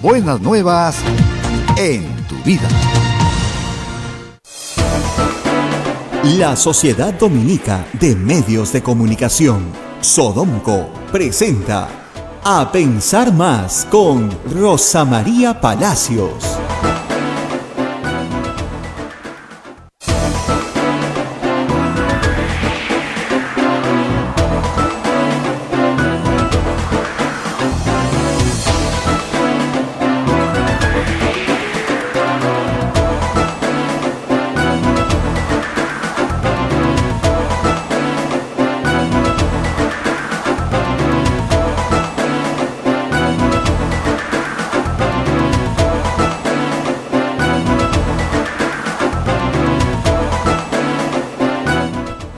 buenas nuevas en tu vida. La Sociedad Dominica de Medios de Comunicación, Sodomco, presenta A Pensar Más con Rosa María Palacios.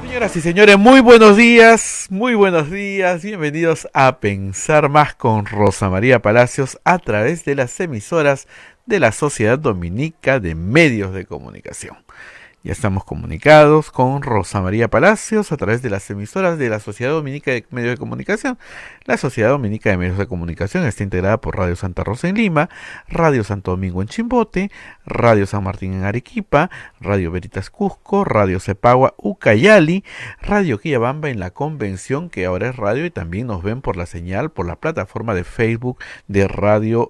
Señoras y señores, muy buenos días, bienvenidos a Pensar Más con Rosa María Palacios a través de las emisoras de la Sociedad Dominica de Medios de Comunicación. Ya estamos comunicados con Rosa María Palacios a través de las emisoras de la Sociedad Dominica de Medios de Comunicación. La Sociedad Dominica de Medios de Comunicación está integrada por Radio Santa Rosa en Lima, Radio Santo Domingo en Chimbote, Radio San Martín en Arequipa, Radio Veritas Cusco, Radio Cepagua Ucayali, Radio Quillabamba en la Convención, que ahora es radio, y también nos ven por la señal, por la plataforma de Facebook de Radio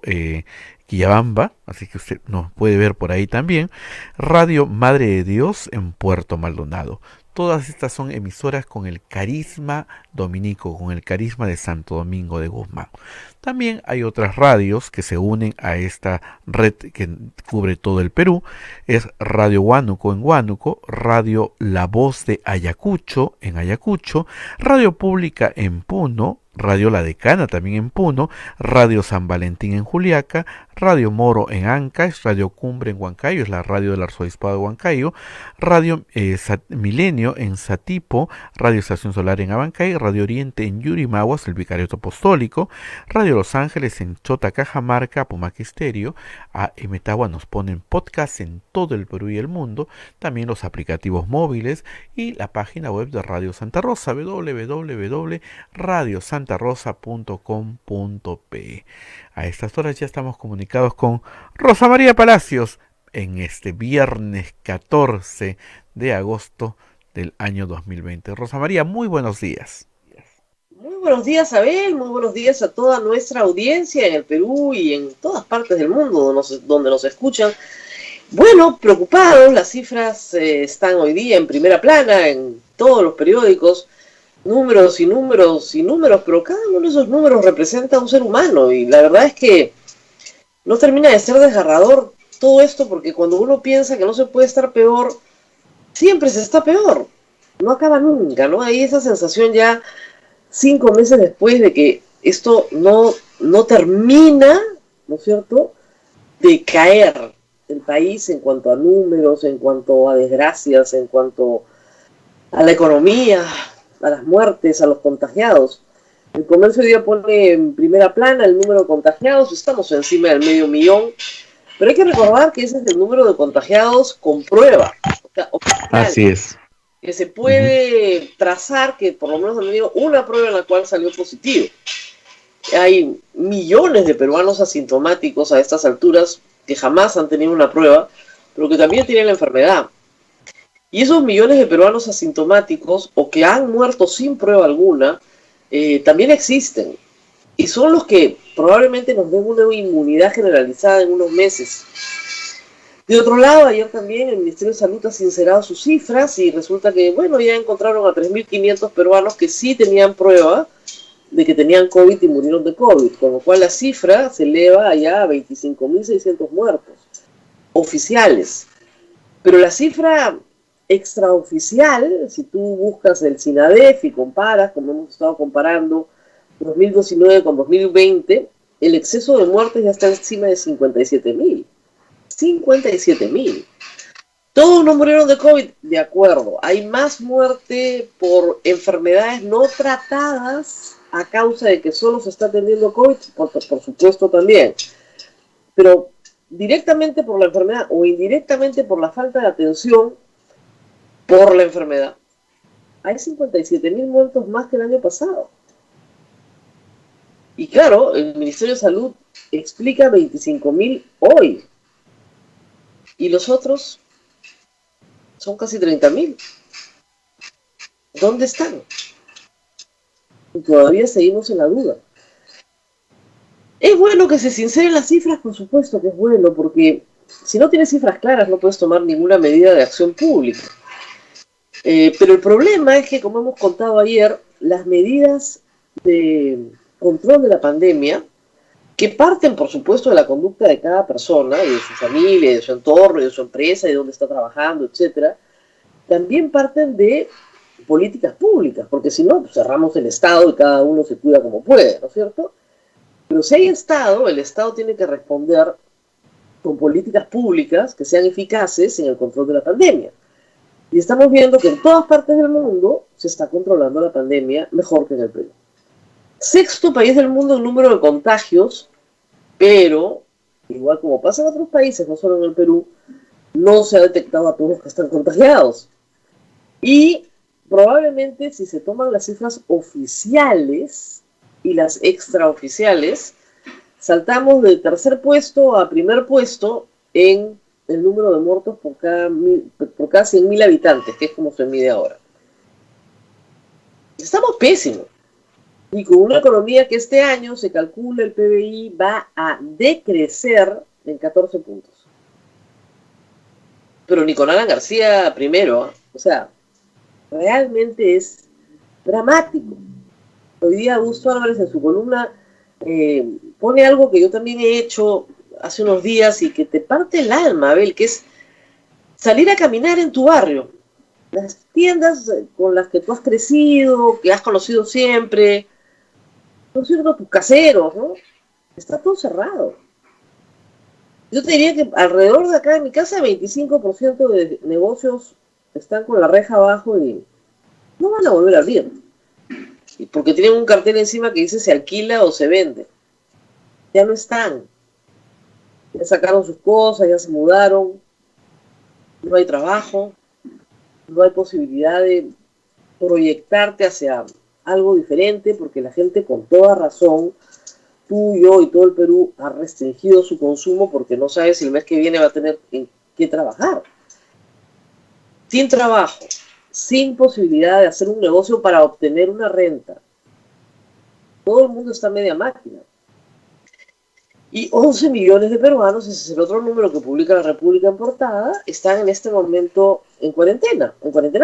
Quillabamba, así que usted nos puede ver por ahí también. Radio Madre de Dios en Puerto Maldonado. Todas estas son emisoras con el carisma dominico, con el carisma de Santo Domingo de Guzmán. También hay otras radios que se unen a esta red que cubre todo el Perú. Es Radio Huánuco en Huánuco, Radio La Voz de Ayacucho en Ayacucho, Radio Pública en Puno, Radio La Decana también en Puno, Radio San Valentín en Juliaca, Radio Moro en Ancash, Radio Cumbre en Huancayo, es la radio del Arzobispado de Huancayo, Radio Milenio en Satipo, Radio Estación Solar en Abancay, Radio Oriente en Yurimaguas, el Vicariato Apostólico, Radio Los Ángeles en Chota, Cajamarca, Pumaquisterio. A Metagua nos ponen podcast en todo el Perú y el mundo, también los aplicativos móviles y la página web de Radio Santa Rosa, www.radiosantarosa.com.pe. A estas horas ya estamos comunicados con Rosa María Palacios en este viernes 14 de agosto del año 2020. Rosa María, muy buenos días. Muy buenos días, Abel, muy buenos días a toda nuestra audiencia en el Perú y en todas partes del mundo donde nos escuchan. Bueno, preocupados, las cifras están hoy día en primera plana en todos los periódicos. Números y números y números, pero cada uno de esos números representa a un ser humano, y la verdad es que no termina de ser desgarrador todo esto, porque cuando uno piensa que no se puede estar peor, siempre se está peor, no acaba nunca, ¿no? Hay esa sensación ya 5 meses después de que esto no termina, ¿no es cierto?, de caer el país en cuanto a números, en cuanto a desgracias, en cuanto a la economía, a las muertes, a los contagiados. El Comercio hoy día pone en primera plana el número de contagiados, estamos encima del 500.000, pero hay que recordar que ese es el número de contagiados con prueba, o sea, oficial, así es, que se puede trazar, que por lo menos han tenido una prueba en la cual salió positivo. Hay millones de peruanos asintomáticos a estas alturas que jamás han tenido una prueba, pero que también tienen la enfermedad. Y esos millones de peruanos asintomáticos o que han muerto sin prueba alguna, también existen. Y son los que probablemente nos den una inmunidad generalizada en unos meses. De otro lado, ayer también el Ministerio de Salud ha sincerado sus cifras y resulta que, bueno, ya encontraron a 3.500 peruanos que sí tenían prueba de que tenían COVID y murieron de COVID, con lo cual la cifra se eleva allá a 25.600 muertos oficiales. Pero la cifra extraoficial, si tú buscas el SINADEF y comparas, como hemos estado comparando 2019 con 2020, el exceso de muertes ya está encima de 57.000. 57.000. Todos no murieron de COVID, de acuerdo. Hay más muerte por enfermedades no tratadas a causa de que solo se está atendiendo COVID, por supuesto también. Pero directamente por la enfermedad o indirectamente por la falta de atención por la enfermedad, hay 57.000 muertos más que el año pasado. Y claro, el Ministerio de Salud explica 25.000 hoy. Y los otros son casi 30.000. ¿Dónde están? Y todavía seguimos en la duda. Es bueno que se sinceren las cifras, por supuesto que es bueno, porque si no tienes cifras claras no puedes tomar ninguna medida de acción pública. Pero el problema es que, como hemos contado ayer, las medidas de control de la pandemia, que parten, por supuesto, de la conducta de cada persona, y de su familia, y de su entorno, y de su empresa, y de dónde está trabajando, etcétera, también parten de políticas públicas, porque si no, pues cerramos el Estado y cada uno se cuida como puede, ¿no es cierto? Pero si hay Estado, el Estado tiene que responder con políticas públicas que sean eficaces en el control de la pandemia. Y estamos viendo que en todas partes del mundo se está controlando la pandemia mejor que en el Perú. Sexto país del mundo en número de contagios, pero, igual como pasa en otros países, no solo en el Perú, no se ha detectado a todos los que están contagiados. Y probablemente si se toman las cifras oficiales y las extraoficiales, saltamos de tercer puesto a primer puesto en el número de muertos por cada 100.000 habitantes, que es como se mide ahora. Estamos pésimos. Y con una economía que este año se calcula el PBI va a decrecer en 14 puntos. Pero ni con Alan García primero, o sea, realmente es dramático. Hoy día Augusto Álvarez en su columna pone algo que yo también he hecho hace unos días y que te parte el alma, Abel, que es salir a caminar en tu barrio. Las tiendas con las que tú has crecido, que has conocido siempre, no cierto, tus caseros, ¿no? Está todo cerrado. Yo te diría que alrededor de acá de mi casa, 25% de negocios están con la reja abajo y no van a volver a abrir. Y porque tienen un cartel encima que dice se alquila o se vende. Ya no están. Ya sacaron sus cosas, ya se mudaron. No hay trabajo. No hay posibilidad de proyectarte hacia algo diferente porque la gente, con toda razón, tú, yo y todo el Perú, ha restringido su consumo porque no sabe si el mes que viene va a tener en qué trabajar. Sin trabajo, sin posibilidad de hacer un negocio para obtener una renta. Todo el mundo está a media máquina. Y 11 millones de peruanos, ese es el otro número que publica la República en portada, están en este momento en cuarentena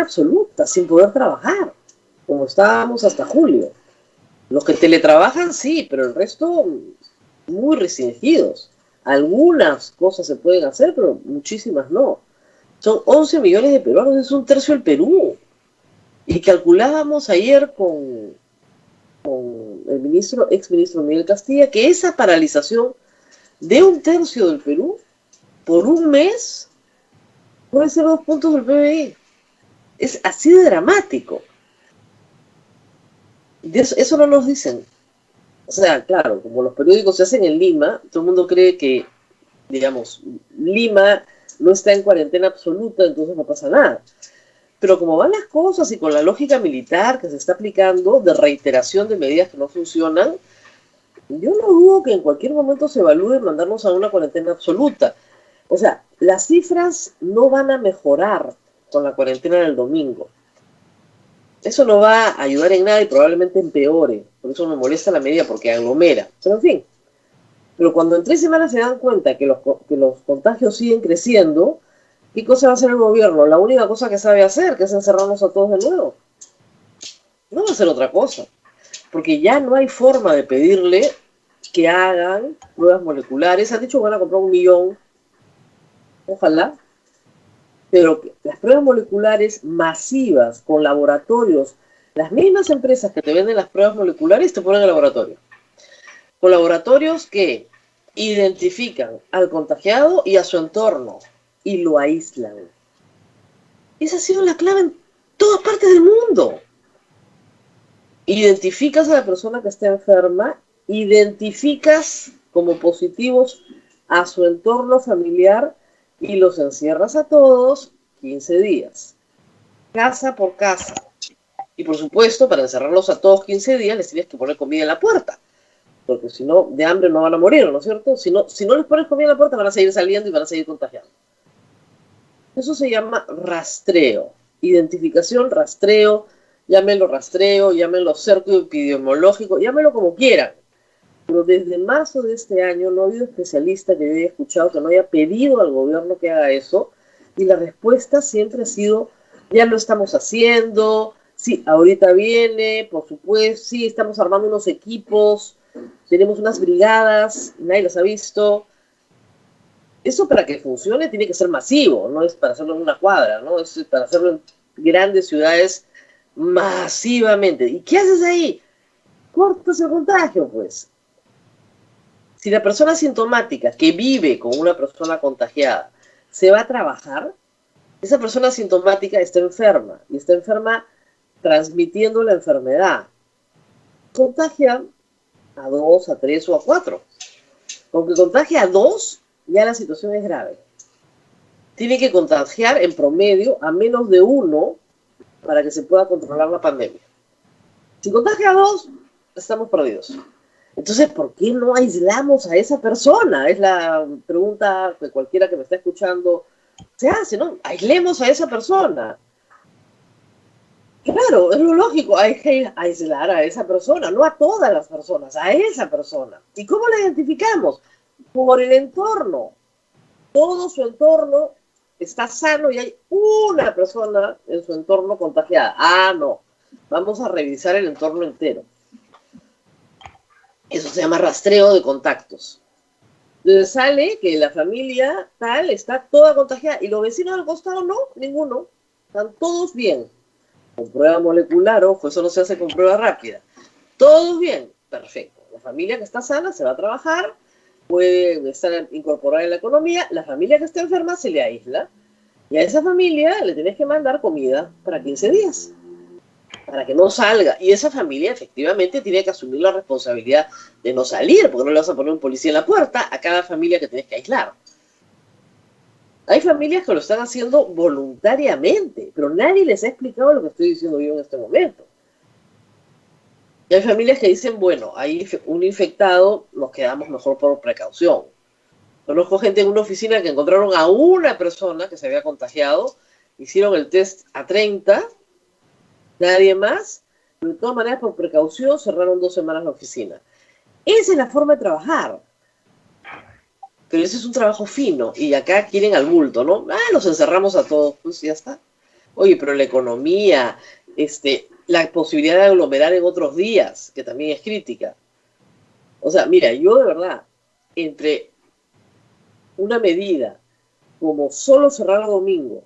absoluta, sin poder trabajar, como estábamos hasta julio. Los que teletrabajan sí, pero el resto muy restringidos. Algunas cosas se pueden hacer, pero muchísimas no. Son 11 millones de peruanos, es un tercio del Perú. Y calculábamos ayer con el exministro Miguel Castilla, que esa paralización de un tercio del Perú por un mes puede ser 2 puntos del PBI. Es así de dramático. Eso no nos dicen. O sea, claro, como los periódicos se hacen en Lima, todo el mundo cree que, digamos, Lima no está en cuarentena absoluta, entonces no pasa nada. Pero como van las cosas y con la lógica militar que se está aplicando de reiteración de medidas que no funcionan, yo no dudo que en cualquier momento se evalúe mandarnos a una cuarentena absoluta. O sea, las cifras no van a mejorar con la cuarentena del domingo. Eso no va a ayudar en nada y probablemente empeore. Por eso me molesta la medida, porque aglomera. Pero en fin. Pero cuando en 3 semanas se dan cuenta que los contagios siguen creciendo, ¿qué cosa va a hacer el gobierno? La única cosa que sabe hacer, que es encerrarnos a todos de nuevo. No va a hacer otra cosa. Porque ya no hay forma de pedirle que hagan pruebas moleculares. Han dicho que van a comprar 1 millón. Ojalá. Pero las pruebas moleculares masivas con laboratorios, las mismas empresas que te venden las pruebas moleculares te ponen el laboratorio. Con laboratorios que identifican al contagiado y a su entorno y lo aíslan. Esa ha sido la clave en todas partes del mundo. Identificas a la persona que está enferma, identificas como positivos a su entorno familiar y los encierras a todos 15 días, casa por casa. Y por supuesto, para encerrarlos a todos 15 días, les tienes que poner comida en la puerta. porque si no, de hambre no van a morir, ¿no es cierto? Si no les pones comida en la puerta, van a seguir saliendo y van a seguir contagiando. Eso se llama rastreo, identificación, llámenlo cerco epidemiológico, llámenlo como quieran. Pero desde marzo de este año no ha habido especialista que yo haya escuchado que no haya pedido al gobierno que haga eso, y la respuesta siempre ha sido, ya lo estamos haciendo, sí, ahorita viene, por supuesto, sí, estamos armando unos equipos, tenemos unas brigadas, nadie las ha visto. Eso para que funcione tiene que ser masivo, no es para hacerlo en una cuadra, ¿no? Es para hacerlo en grandes ciudades masivamente. ¿Y qué haces ahí? Cortas el contagio, pues. Si la persona asintomática que vive con una persona contagiada se va a trabajar, esa persona asintomática está enferma, y está enferma transmitiendo la enfermedad. Contagia a 2, a 3 o a 4. Aunque contagia a 2, ya la situación es grave. Tiene que contagiar en promedio a menos de 1 para que se pueda controlar la pandemia. Si contagia a 2, estamos perdidos. Entonces, ¿por qué no aislamos a esa persona? Es la pregunta que cualquiera que me está escuchando se hace, ¿no? Aislemos a esa persona. Claro, es lo lógico, hay que aislar a esa persona, no a todas las personas, a esa persona. ¿Y cómo la identificamos? Por el entorno. Todo su entorno está sano y hay una persona en su entorno contagiada. Ah, no. Vamos a revisar el entorno entero. Eso se llama rastreo de contactos. Entonces sale que la familia tal está toda contagiada y los vecinos del costado no, ninguno. Están todos bien. Con prueba molecular, ojo, eso no se hace con prueba rápida. Todos bien, perfecto. La familia que está sana se va a trabajar, puede estar incorporada en la economía. La familia que está enferma se le aísla. Y a esa familia le tienes que mandar comida para 15 días. Para que no salga. Y esa familia efectivamente tiene que asumir la responsabilidad de no salir, porque no le vas a poner un policía en la puerta a cada familia que tienes que aislar. Hay familias que lo están haciendo voluntariamente, pero nadie les ha explicado lo que estoy diciendo yo en este momento. Y hay familias que dicen, bueno, hay un infectado, nos quedamos mejor por precaución. Conozco gente en una oficina que encontraron a una persona que se había contagiado, hicieron el test a 30, nadie más, pero de todas maneras por precaución cerraron 2 semanas la oficina. Esa es la forma de trabajar. Pero ese es un trabajo fino, y acá quieren al bulto, ¿no? Los encerramos a todos, pues ya está. Oye, pero la economía, la posibilidad de aglomerar en otros días, que también es crítica. O sea, mira, yo de verdad, entre una medida como solo cerrar el domingo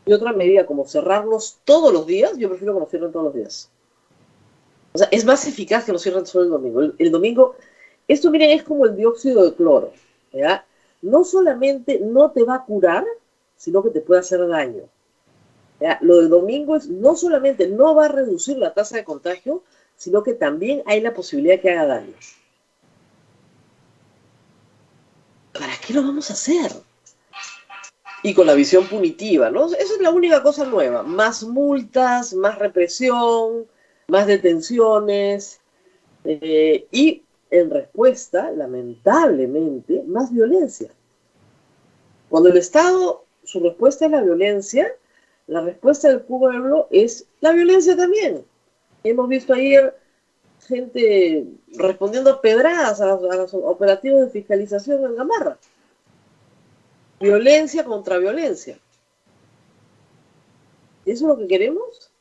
y otra medida como cerrarlos todos los días, yo prefiero que nos cierren todos los días. O sea, es más eficaz que nos cierren solo el domingo. El domingo, esto miren, es como el dióxido de cloro, ¿ya? No solamente no te va a curar, sino que te puede hacer daño. ¿Ya? Lo del domingo es, no solamente no va a reducir la tasa de contagio, sino que también hay la posibilidad de que haga daño. ¿Para qué lo vamos a hacer? Y con la visión punitiva, ¿no? Esa es la única cosa nueva. Más multas, más represión, más detenciones, y en respuesta, lamentablemente, más violencia. Cuando el Estado, su respuesta es la violencia, la respuesta del pueblo es la violencia también. Hemos visto ayer gente respondiendo a pedradas a los operativos de fiscalización en Gamarra. Violencia contra violencia. ¿Eso es lo que queremos?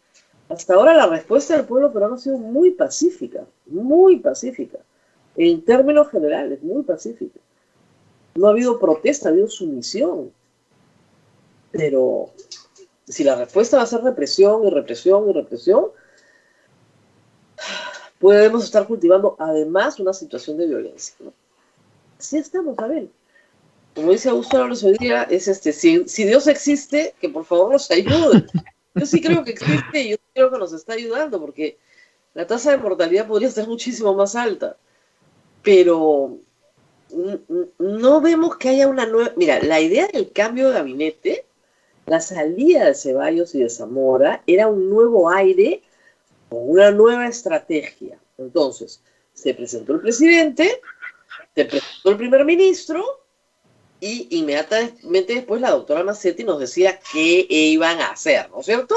Hasta ahora la respuesta del pueblo peruano ha sido muy pacífica, en términos generales, muy pacífica. No ha habido protesta, ha habido sumisión. Pero si la respuesta va a ser represión y represión y represión, podemos estar cultivando además una situación de violencia, ¿no? Así estamos, a ver. Como dice Augusto Álvarez hoy día, es si Dios existe, que por favor nos ayude. Yo sí creo que existe y yo creo que nos está ayudando, porque la tasa de mortalidad podría ser muchísimo más alta. Pero no vemos que haya una nueva... Mira, la idea del cambio de gabinete, la salida de Ceballos y de Zamora, era un nuevo aire con una nueva estrategia. Entonces, se presentó el presidente, se presentó el primer ministro, y inmediatamente después la doctora Massetti nos decía qué iban a hacer, ¿no es cierto?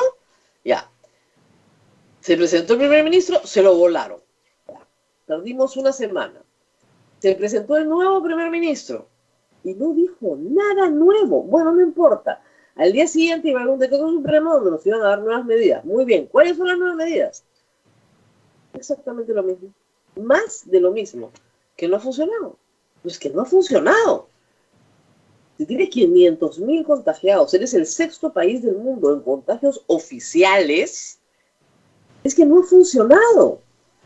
Ya. Se presentó el primer ministro, se lo volaron. Perdimos una semana. Se presentó el nuevo primer ministro y no dijo nada nuevo. Bueno, no importa. Al día siguiente iba a haber un decreto supremo donde nos iban a dar nuevas medidas. Muy bien. ¿Cuáles son las nuevas medidas? Exactamente lo mismo. Más de lo mismo. Que no ha funcionado. Pues que no ha funcionado. Si tienes 500.000 contagiados, eres el 6º país del mundo en contagios oficiales, es que no ha funcionado.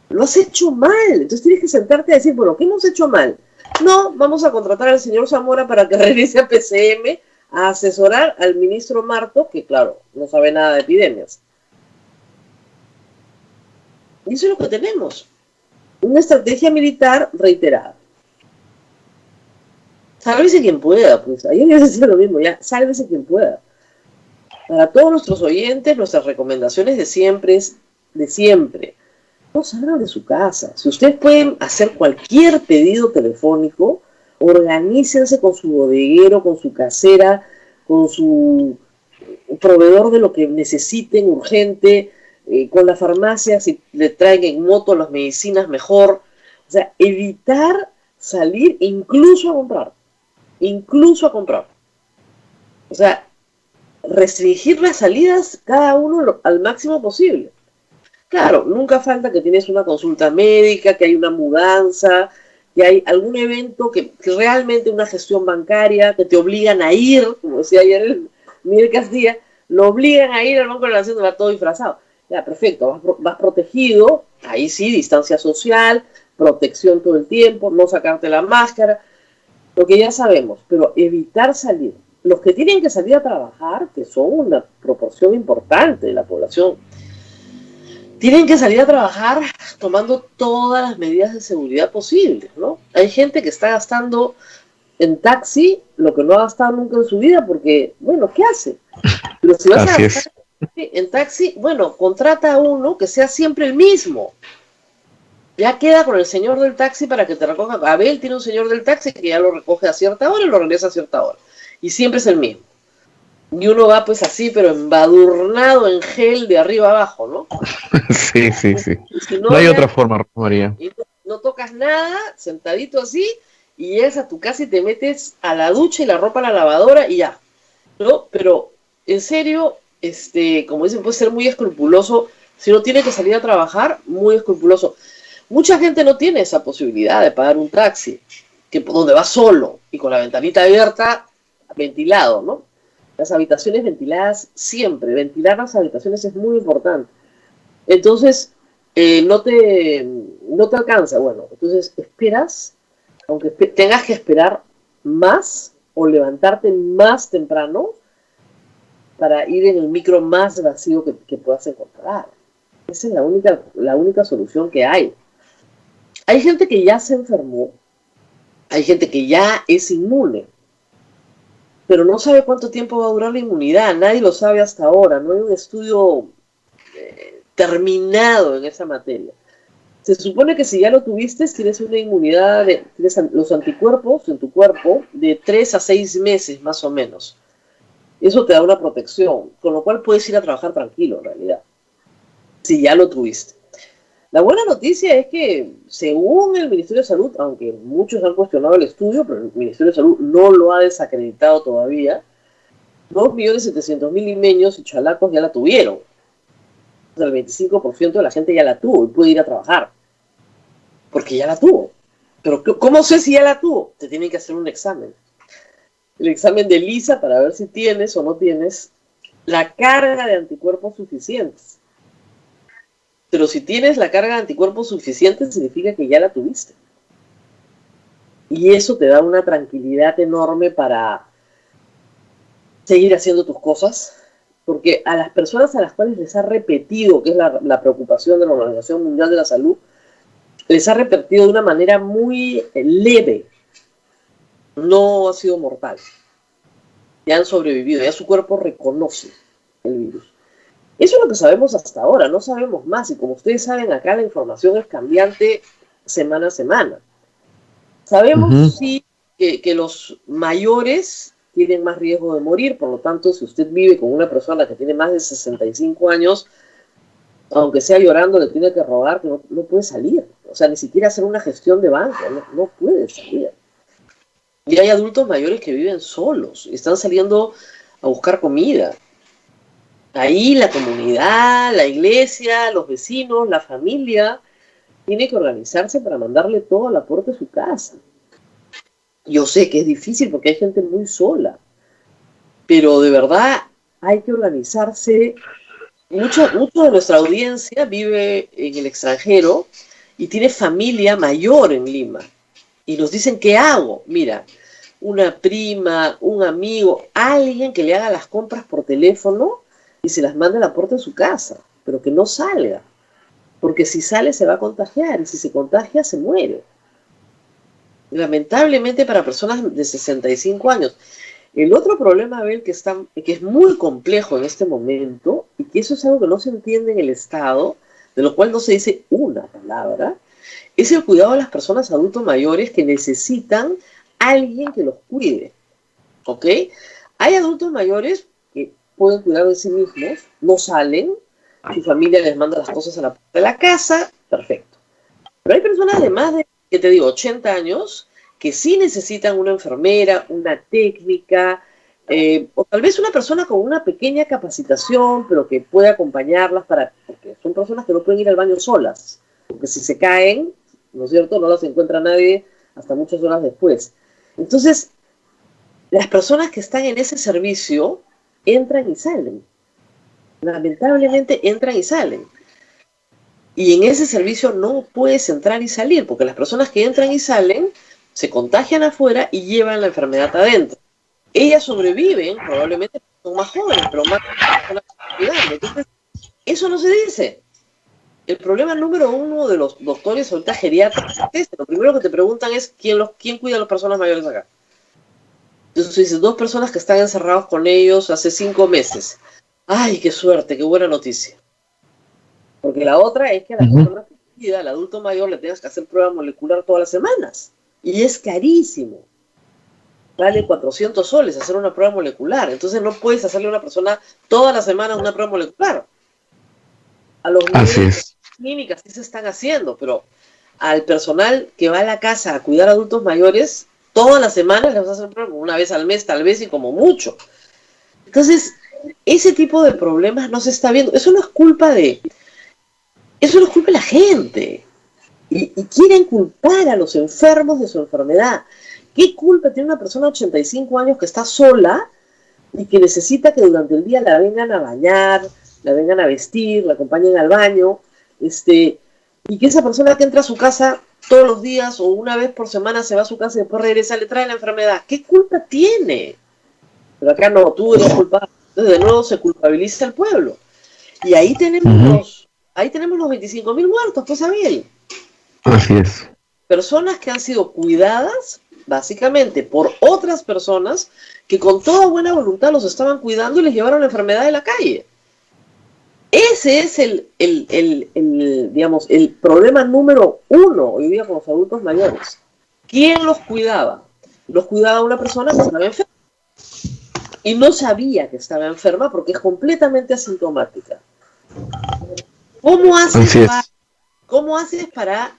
Lo has hecho mal. Entonces tienes que sentarte a decir, bueno, ¿qué hemos hecho mal? No, vamos a contratar al señor Zamora para que regrese a PCM a asesorar al ministro Marto, que claro, no sabe nada de epidemias. Y eso es lo que tenemos. Una estrategia militar reiterada. Sálvese quien pueda, pues. Ayer yo decía lo mismo, ya, sálvese quien pueda. Para todos nuestros oyentes, nuestras recomendaciones de siempre es de siempre. No salgan de su casa. Si ustedes pueden hacer cualquier pedido telefónico, organícense con su bodeguero, con su casera, con su proveedor de lo que necesiten urgente, con la farmacia, si le traen en moto las medicinas, mejor. O sea, evitar salir incluso a comprar. Incluso a comprar. O sea, restringir las salidas cada uno al máximo posible. Claro, nunca falta que tienes una consulta médica, que hay una mudanza, que hay algún evento que realmente una gestión bancaria, que te obligan a ir, como decía ayer el Miguel Castilla, lo obligan a ir al Banco de la Nación, va todo disfrazado. Ya, perfecto, vas protegido, ahí sí, distancia social, protección todo el tiempo, no sacarte la máscara, lo que ya sabemos, pero evitar salir. Los que tienen que salir a trabajar, que son una proporción importante de la población, tienen que salir a trabajar tomando todas las medidas de seguridad posibles, ¿no? Hay gente que está gastando en taxi lo que no ha gastado nunca en su vida porque, bueno, ¿qué hace? Pero si vas a gastar en taxi, bueno, contrata a uno que sea siempre el mismo. Ya queda con el señor del taxi para que te recoja. Abel tiene un señor del taxi que ya lo recoge a cierta hora y lo regresa a cierta hora. Y siempre es el mismo. Y uno va pues así, pero embadurnado en gel de arriba abajo, ¿no? Sí. Si no hay otra forma, María. Y no tocas nada, sentadito así, y llegas a tu casa y te metes a la ducha y la ropa a la lavadora y ya, ¿no? Pero, en serio, como dicen, puede ser muy escrupuloso. Si uno tiene que salir a trabajar, muy escrupuloso. Mucha gente no tiene esa posibilidad de pagar un taxi, donde va solo y con la ventanita abierta, ventilado, ¿no? Las habitaciones ventiladas siempre. Ventilar las habitaciones es muy importante. Entonces, no te alcanza. Bueno, entonces esperas, aunque tengas que esperar más o levantarte más temprano para ir en el micro más vacío que puedas encontrar. Esa es la única solución que hay. Hay gente que ya se enfermó, hay gente que ya es inmune, pero no sabe cuánto tiempo va a durar la inmunidad. Nadie lo sabe hasta ahora. No hay un estudio terminado en esa materia. Se supone que si ya lo tuviste, tienes una inmunidad, tienes los anticuerpos en tu cuerpo de 3 a 6 meses más o menos. Eso te da una protección, con lo cual puedes ir a trabajar tranquilo en realidad, si ya lo tuviste. La buena noticia es que, según el Ministerio de Salud, aunque muchos han cuestionado el estudio, pero el Ministerio de Salud no lo ha desacreditado todavía, 2.700.000 limeños y chalacos ya la tuvieron. O sea, el 25% de la gente ya la tuvo y puede ir a trabajar, porque ya la tuvo. Pero ¿cómo sé si ya la tuvo? Te tienen que hacer un examen. El examen de ELISA para ver si tienes o no tienes la carga de anticuerpos suficientes. Pero si tienes la carga de anticuerpos suficiente, significa que ya la tuviste. Y eso te da una tranquilidad enorme para seguir haciendo tus cosas, porque a las personas a las cuales les ha repetido, que es la preocupación de la Organización Mundial de la Salud, les ha repetido de una manera muy leve. No ha sido mortal. Ya han sobrevivido, ya su cuerpo reconoce el virus. Eso es lo que sabemos hasta ahora, no sabemos más. Y como ustedes saben, acá la información es cambiante semana a semana. Sabemos sí que los mayores tienen más riesgo de morir, por lo tanto, si usted vive con una persona que tiene más de 65 años, aunque sea llorando, le tiene que rogar que no puede salir. O sea, ni siquiera hacer una gestión de banco, no puede salir. Y hay adultos mayores que viven solos y están saliendo a buscar comida. Ahí la comunidad, la iglesia, los vecinos, la familia, tiene que organizarse para mandarle todo al aporte de su casa. Yo sé que es difícil porque hay gente muy sola, pero de verdad hay que organizarse. Mucho de nuestra audiencia vive en el extranjero y tiene familia mayor en Lima. Y nos dicen, ¿qué hago? Mira, una prima, un amigo, alguien que le haga las compras por teléfono y se las mande al aporte de su casa, pero que no salga. Porque si sale se va a contagiar y si se contagia se muere. Lamentablemente para personas de 65 años. El otro problema, Abel, que es muy complejo en este momento, y que eso es algo que no se entiende en el Estado, de lo cual no se dice una palabra, es el cuidado de las personas adultos mayores que necesitan alguien que los cuide. ¿Ok? Hay adultos mayores que pueden cuidar de sí mismos, no salen, su familia les manda las cosas a la puerta de la casa, perfecto. Pero hay personas de más de, que te digo, 80 años, que sí necesitan una enfermera, una técnica, o tal vez una persona con una pequeña capacitación, pero que puede acompañarlas porque son personas que no pueden ir al baño solas, porque si se caen, ¿no es cierto?, no las encuentra nadie hasta muchas horas después. Entonces, las personas que están en ese servicio entran y salen. Lamentablemente entran y salen. Y en ese servicio no puedes entrar y salir, porque las personas que entran y salen se contagian afuera y llevan la enfermedad adentro. Ellas sobreviven, probablemente son más jóvenes, pero más personas cuidando. Entonces, eso no se dice. El problema número uno de los doctores ahorita geriatras es este. Lo primero que te preguntan es quién cuida a las personas mayores acá. Entonces dices, 2 personas que están encerrados con ellos hace 5 meses. ¡Ay, qué suerte, qué buena noticia! Porque la otra es que a la persona que cuida, al adulto mayor, le tengas que hacer prueba molecular todas las semanas. Y es carísimo. Vale 400 soles hacer una prueba molecular. Entonces no puedes hacerle a una persona todas las semanas una prueba molecular. A los médicos clínicas sí se están haciendo, pero al personal que va a la casa a cuidar a adultos mayores, todas las semanas les vas a hacer prueba, una vez al mes tal vez y como mucho. Entonces, ese tipo de problemas no se está viendo. Eso no es culpa de la gente. Y quieren culpar a los enfermos de su enfermedad. ¿Qué culpa tiene una persona de 85 años que está sola y que necesita que durante el día la vengan a bañar, la vengan a vestir, la acompañen al baño, y que esa persona que entra a su casa todos los días o una vez por semana se va a su casa y después regresa, le trae la enfermedad? ¿Qué culpa tiene? Pero acá no, tú eres culpable. Entonces de nuevo se culpabiliza al pueblo. Y ahí tenemos los 25.000 muertos, pues, Abel. Así es. Personas que han sido cuidadas, básicamente, por otras personas que con toda buena voluntad los estaban cuidando y les llevaron la enfermedad de la calle. Ese es el problema número 1 hoy día con los adultos mayores. ¿Quién los cuidaba? Los cuidaba una persona que estaba enferma. Y no sabía que estaba enferma porque es completamente asintomática. ¿Cómo haces para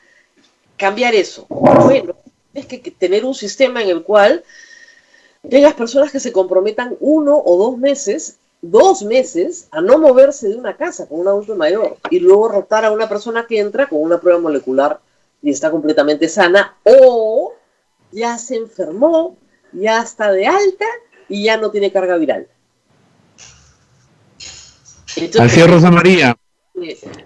cambiar eso? Bueno, tienes que tener un sistema en el cual tengas personas que se comprometan 1 o 2 meses, 2 meses, a no moverse de una casa con un adulto mayor y luego rotar a una persona que entra con una prueba molecular y está completamente sana, o ya se enfermó, ya está de alta y ya no tiene carga viral. Entonces, así es, Rosa María.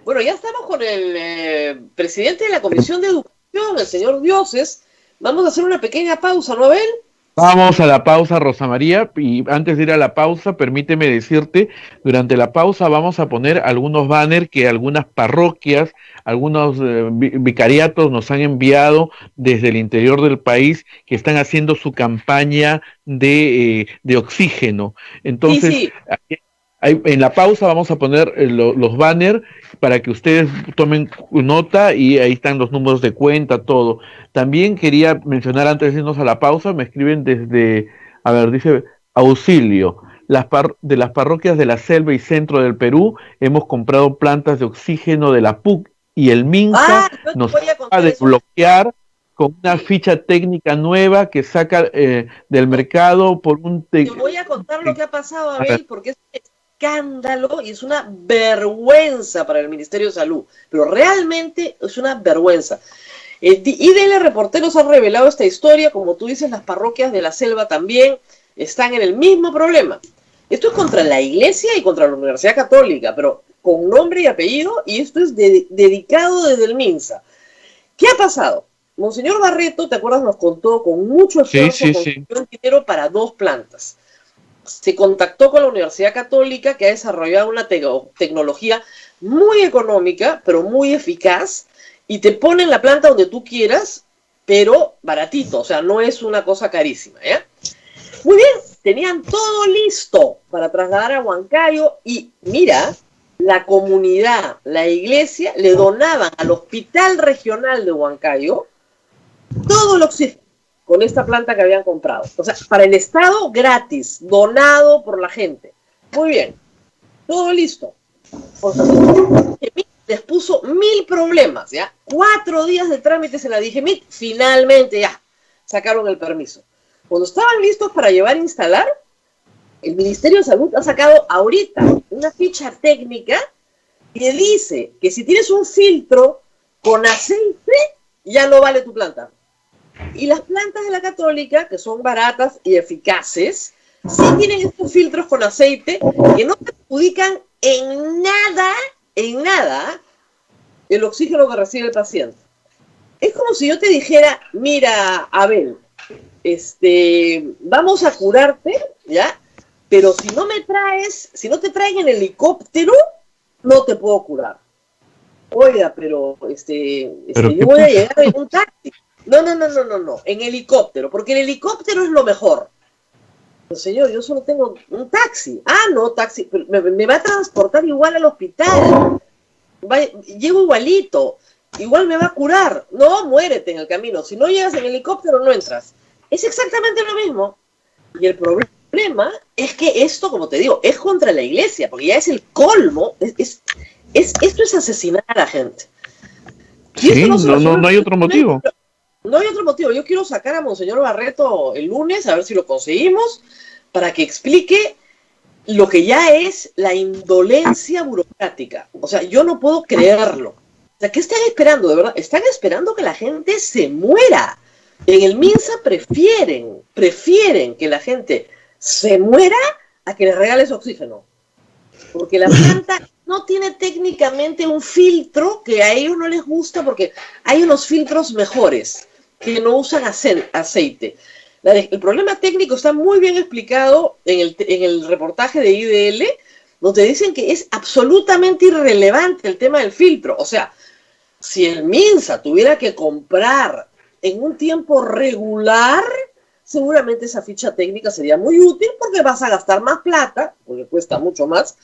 Bueno, ya estamos con el presidente de la Comisión de Educación, el señor Dioses. Vamos a hacer una pequeña pausa, ¿no, Abel? Vamos a la pausa, Rosa María, y antes de ir a la pausa, permíteme decirte, durante la pausa vamos a poner algunos banners que algunas parroquias, algunos vicariatos nos han enviado desde el interior del país, que están haciendo su campaña de oxígeno. Entonces, sí. En la pausa vamos a poner los banners para que ustedes tomen nota y ahí están los números de cuenta, todo. También quería mencionar antes de irnos a la pausa, me escriben desde, a ver, dice auxilio. De las parroquias de la selva y centro del Perú hemos comprado plantas de oxígeno de la PUC y el MINSA nos acaba de bloquear con una ficha técnica nueva que saca del mercado por un... Te voy a contar lo que ha pasado, Abel, porque es un escándalo y es una vergüenza para el Ministerio de Salud, pero realmente es una vergüenza. IDL Reporteros han revelado esta historia, como tú dices, las parroquias de la selva también están en el mismo problema. Esto es contra la Iglesia y contra la Universidad Católica, pero con nombre y apellido, y esto es dedicado desde el MINSA. ¿Qué ha pasado? Monseñor Barreto, ¿te acuerdas? Nos contó con mucho esfuerzo, consiguió dinero para 2 plantas. Se contactó con la Universidad Católica, que ha desarrollado una tecnología muy económica, pero muy eficaz, y te ponen la planta donde tú quieras, pero baratito, o sea, no es una cosa carísima, ¿ya? Muy bien, tenían todo listo para trasladar a Huancayo y mira, la comunidad, la iglesia, le donaban al Hospital Regional de Huancayo todo el oxígeno con esta planta que habían comprado. O sea, para el Estado gratis, donado por la gente. Muy bien, todo listo. O sea, les puso 1000 problemas, ¿ya? 4 días de trámites en la DIGEMIT, finalmente ya sacaron el permiso. Cuando estaban listos para llevar a instalar, el Ministerio de Salud ha sacado ahorita una ficha técnica que dice que si tienes un filtro con aceite, ya no vale tu planta. Y las plantas de la Católica, que son baratas y eficaces, sí tienen estos filtros con aceite que no perjudican en nada, el oxígeno que recibe el paciente. Es como si yo te dijera, mira, Abel, vamos a curarte, ¿ya? Pero si no te traen en helicóptero, no te puedo curar. Oiga, pero yo voy a llegar en un taxi. No, en helicóptero, porque el helicóptero es lo mejor. Pero señor, yo solo tengo un taxi. Ah, no, taxi, pero me va a transportar igual al hospital. Llego igualito, igual me va a curar. No, muérete en el camino. Si no llegas en helicóptero, no entras. Es exactamente lo mismo. Y el problema es que esto, como te digo, es contra la iglesia, porque ya es el colmo. Esto es asesinar a la gente. Sí, no hay otro motivo. No hay otro motivo. Yo quiero sacar a Monseñor Barreto el lunes, a ver si lo conseguimos, para que explique lo que ya es la indolencia burocrática. O sea, yo no puedo creerlo. O sea, ¿qué están esperando, de verdad? Están esperando que la gente se muera. En el MINSA prefieren que la gente se muera a que les regales oxígeno. Porque la planta no tiene técnicamente un filtro que a ellos no les gusta, porque hay unos filtros mejores que no usan aceite. El problema técnico está muy bien explicado en el reportaje de IDL, donde dicen que es absolutamente irrelevante el tema del filtro. O sea, si el MINSA tuviera que comprar en un tiempo regular, seguramente esa ficha técnica sería muy útil porque vas a gastar más plata, porque cuesta mucho más,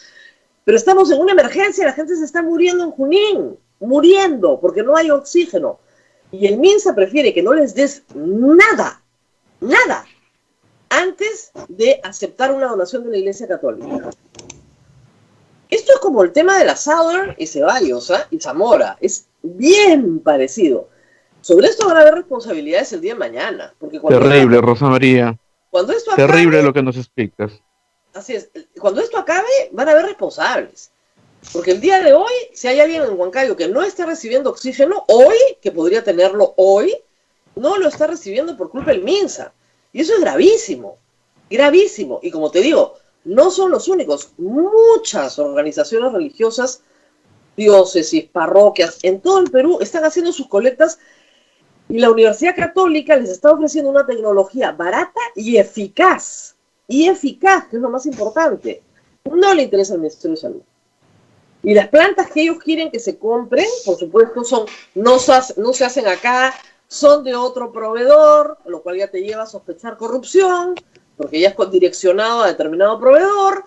pero estamos en una emergencia, la gente se está muriendo en Junín, muriendo porque no hay oxígeno. Y el MINSA prefiere que no les des nada, antes de aceptar una donación de la Iglesia Católica. Esto es como el tema de la Southern y Ceballos, y Zamora, es bien parecido. Sobre esto van a haber responsabilidades el día de mañana. Porque terrible, Rosa María. Cuando esto terrible lo que nos explicas. Así es. Cuando esto acabe, van a haber responsables. Porque el día de hoy, si hay alguien en Huancayo que no está recibiendo oxígeno hoy, que podría tenerlo hoy, no lo está recibiendo por culpa del MINSA. Y eso es gravísimo. Gravísimo. Y como te digo, no son los únicos. Muchas organizaciones religiosas, diócesis, parroquias, en todo el Perú están haciendo sus colectas. Y la Universidad Católica les está ofreciendo una tecnología barata y eficaz. Y eficaz, que es lo más importante. No le interesa al Ministerio de Salud. Y las plantas que ellos quieren que se compren, por supuesto, no se hacen acá, son de otro proveedor, lo cual ya te lleva a sospechar corrupción, porque ya es direccionado a determinado proveedor.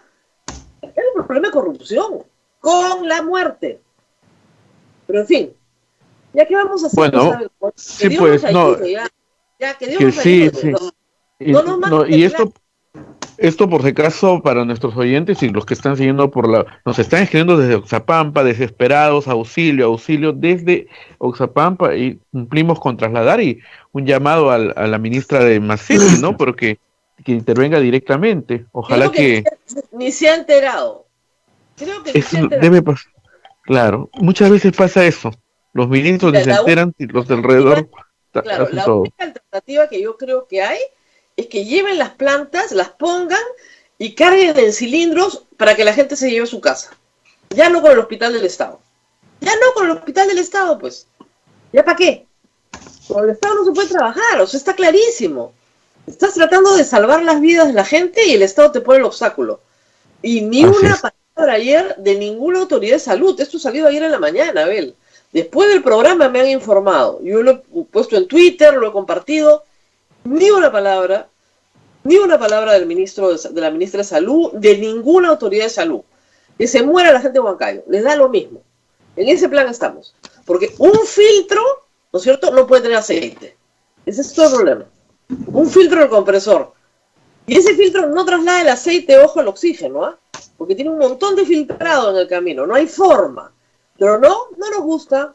El un problema de corrupción, con la muerte. Pero en fin, ¿ya qué vamos a hacer? Bueno, sí, pues, no. Ya, que Dios Que nos sí, ayude, sí. ¿no? Y, No nos no, maten y de esto por si acaso para nuestros oyentes y los que están siguiendo nos están escribiendo desde Oxapampa, desesperados, auxilio, desde Oxapampa, y cumplimos con trasladar y un llamado a la ministra de Macetti, ¿no? Porque que intervenga directamente. Ojalá Creo que ni se ha enterado. Creo que ni se ha eso enterado. debe pasar. Claro, muchas veces pasa eso. Los ministros ni se enteran y los de alrededor Claro, hacen la todo. única alternativa que yo creo que hay es que lleven las plantas, las pongan y carguen en cilindros para que la gente se lleve a su casa. Ya no con el hospital del Estado. Ya no con el hospital del Estado, pues. ¿Ya para qué? Con el Estado no se puede trabajar, o sea, está clarísimo. Estás tratando de salvar las vidas de la gente y el Estado te pone el obstáculo. Y ni Así una es. palabra ayer de ninguna autoridad de salud. Esto salió ayer en la mañana, Abel. Después del programa me han informado. Yo lo he puesto en Twitter, lo he compartido. Ni una palabra del ministro de la ministra de Salud, de ninguna autoridad de salud. Que se muera la gente de Huancayo. Les da lo mismo. En ese plan estamos. Porque un filtro, ¿no es cierto?, no puede tener aceite. Ese es todo el problema. Un filtro del compresor. Y ese filtro no traslada el aceite, ojo, al oxígeno, ¿ah? Porque tiene un montón de filtrado en el camino. No hay forma. Pero no nos gusta.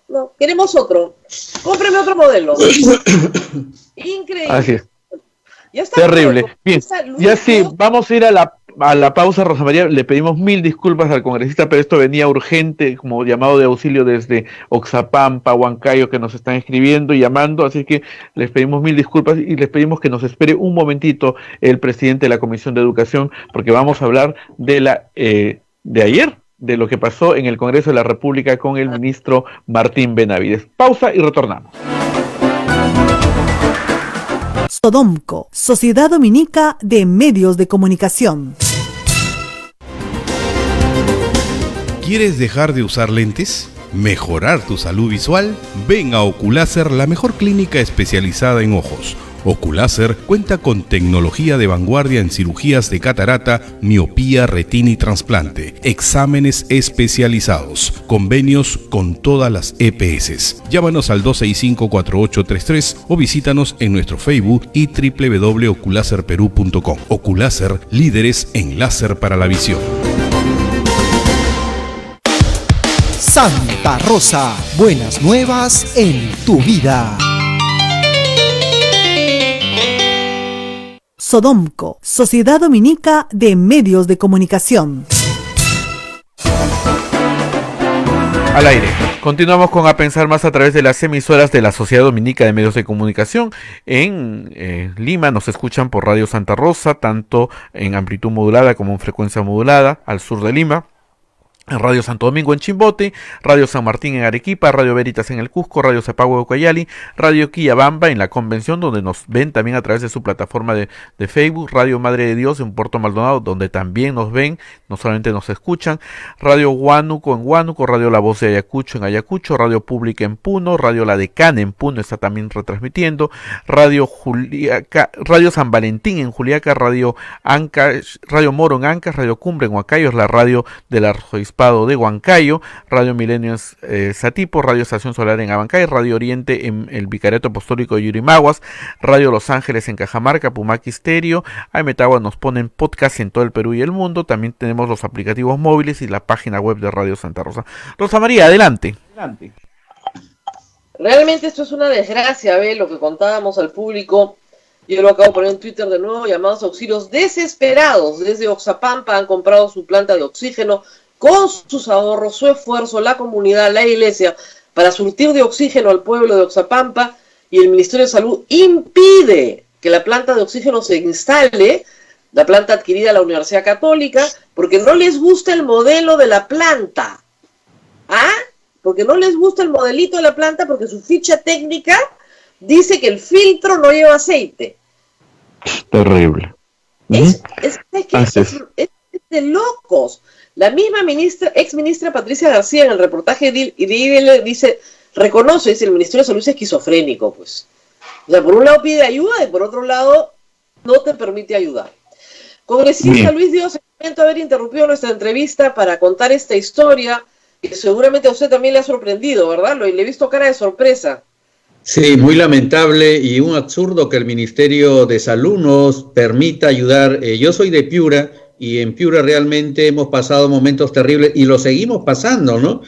No. Queremos otro. Cómpreme otro modelo. Increíble. Así es. Ya está. Terrible. Bien, Luis, ya sí, vamos a ir a la pausa, Rosa María. Le pedimos 1000 disculpas al congresista, pero esto venía urgente como llamado de auxilio desde Oxapampa, Huancayo, que nos están escribiendo y llamando, así que les pedimos 1000 disculpas y les pedimos que nos espere un momentito el presidente de la Comisión de Educación, porque vamos a hablar de ayer, de lo que pasó en el Congreso de la República con el ministro Martín Benavides. Pausa y retornamos. Sodomco, Sociedad Dominica de Medios de Comunicación. ¿Quieres dejar de usar lentes? ¿Mejorar tu salud visual? Ven a Oculáser, la mejor clínica especializada en ojos. Oculáser cuenta con tecnología de vanguardia en cirugías de catarata, miopía, retina y trasplante, exámenes especializados, convenios con todas las EPS. Llámanos al 265-4833 o visítanos en nuestro Facebook y www.oculaserperú.com. Oculáser, líderes en láser para la visión. Santa Rosa, buenas nuevas en tu vida. Sodomco, Sociedad Dominica de Medios de Comunicación. Al aire. Continuamos con A Pensar Más a través de las emisoras de la Sociedad Dominica de Medios de Comunicación. En Lima nos escuchan por Radio Santa Rosa, tanto en amplitud modulada como en frecuencia modulada, al sur de Lima. Radio Santo Domingo en Chimbote, Radio San Martín en Arequipa, Radio Veritas en el Cusco, Radio Zapagua de Ucayali, Radio Quillabamba en la Convención, donde nos ven también a través de su plataforma de Facebook, Radio Madre de Dios en Puerto Maldonado, donde también nos ven, no solamente nos escuchan, Radio Huánuco en Huánuco, Radio La Voz de Ayacucho en Ayacucho, Radio Pública en Puno, Radio La Decana en Puno está también retransmitiendo, Radio San Valentín en Juliaca, Radio Moro en Ancas, Radio Cumbre en Huancayo, es la radio del arzobispado de Huancayo, Radio Milenio en Satipo, Radio Estación Solar en Abancay, Radio Oriente en el Vicariato Apostólico de Yurimaguas, Radio Los Ángeles en Cajamarca, Pumaqui Stereo, Metagua nos ponen podcast en todo el Perú y el mundo, también tenemos los aplicativos móviles y la página web de Radio Santa Rosa. Rosa María, adelante. Realmente esto es una desgracia, ¿ve? Lo que contábamos al público. Yo lo acabo de poner en Twitter de nuevo, llamados auxilios desesperados. Desde Oxapampa han comprado su planta de oxígeno con sus ahorros, su esfuerzo, la comunidad, la iglesia, para surtir de oxígeno al pueblo de Oxapampa, y el Ministerio de Salud impide que la planta de oxígeno se instale, la planta adquirida a la Universidad Católica, porque no les gusta el modelo de la planta. Porque no les gusta el modelito de la planta, porque su ficha técnica dice que el filtro no lleva aceite. Terrible. Es de locos. La misma ex ministra Patricia García en el reportaje de IDL dice, reconoce, dice, el Ministerio de Salud es esquizofrénico, pues. O sea, por un lado pide ayuda y por otro lado no te permite ayudar. Congresista Luis Dios, Lamento haber interrumpido nuestra entrevista para contar esta historia que seguramente a usted también le ha sorprendido, ¿verdad? Le he visto cara de sorpresa. Sí, muy lamentable y un absurdo que el Ministerio de Salud nos permita ayudar. Yo soy de Piura y en Piura realmente hemos pasado momentos terribles y lo seguimos pasando, ¿no?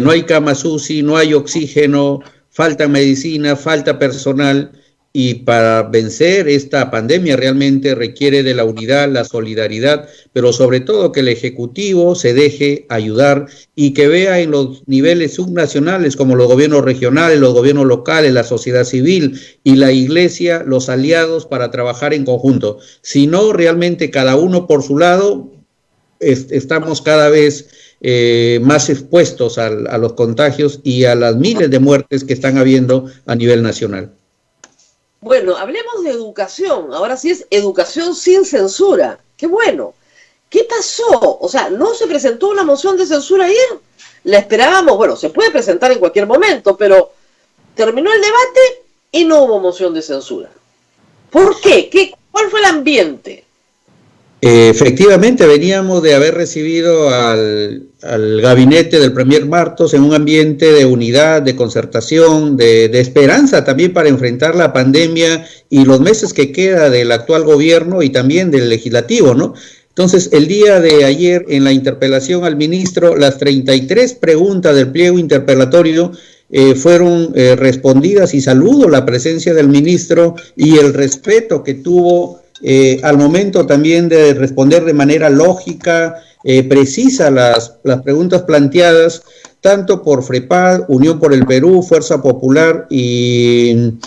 No hay camas UCI, no hay oxígeno, falta medicina, falta personal. Y para vencer esta pandemia realmente requiere de la unidad, la solidaridad, pero sobre todo que el Ejecutivo se deje ayudar y que vea en los niveles subnacionales como los gobiernos regionales, los gobiernos locales, la sociedad civil y la Iglesia, los aliados para trabajar en conjunto. Si no, realmente cada uno por su lado, estamos cada vez más expuestos a los contagios y a las miles de muertes que están habiendo a nivel nacional. Bueno, hablemos de educación. Ahora sí es educación sin censura. ¡Qué bueno! ¿Qué pasó? O sea, ¿no se presentó una moción de censura ayer? La esperábamos, bueno, se puede presentar en cualquier momento, pero terminó el debate y no hubo moción de censura. ¿Por qué? ¿Cuál fue el ambiente? Efectivamente, veníamos de haber recibido al gabinete del Premier Martos en un ambiente de unidad, de concertación, de esperanza también para enfrentar la pandemia y los meses que queda del actual gobierno y también del legislativo, ¿no? Entonces, el día de ayer, en la interpelación al ministro, las 33 preguntas del pliego interpelatorio fueron respondidas y saludo la presencia del ministro y el respeto que tuvo al momento también de responder de manera lógica, precisa las preguntas planteadas, tanto por FREPAD, Unión por el Perú, Fuerza Popular y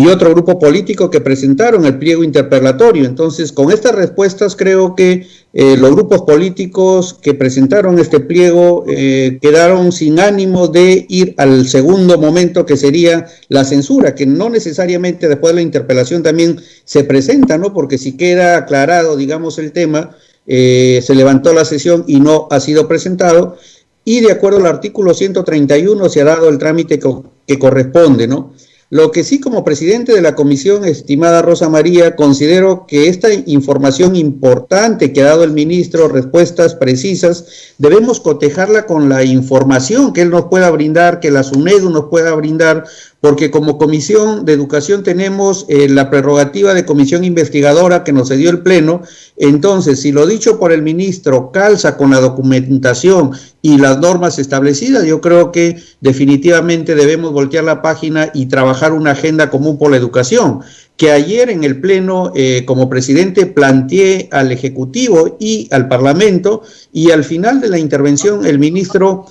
otro grupo político que presentaron el pliego interpelatorio. Entonces, con estas respuestas creo que los grupos políticos que presentaron este pliego quedaron sin ánimo de ir al segundo momento, que sería la censura, que no necesariamente después de la interpelación también se presenta, ¿no? Porque si queda aclarado, digamos, el tema, se levantó la sesión y no ha sido presentado, y de acuerdo al artículo 131 se ha dado el trámite que corresponde, ¿no? Lo que sí, como presidente de la comisión, estimada Rosa María, considero que esta información importante que ha dado el ministro, respuestas precisas, debemos cotejarla con la información que él nos pueda brindar, que la SUNEDU nos pueda brindar, porque como Comisión de Educación tenemos la prerrogativa de comisión investigadora que nos cedió el Pleno. Entonces, si lo dicho por el ministro calza con la documentación y las normas establecidas, yo creo que definitivamente debemos voltear la página y trabajar una agenda común por la educación, que ayer en el Pleno, como presidente, planteé al Ejecutivo y al Parlamento, y al final de la intervención el ministro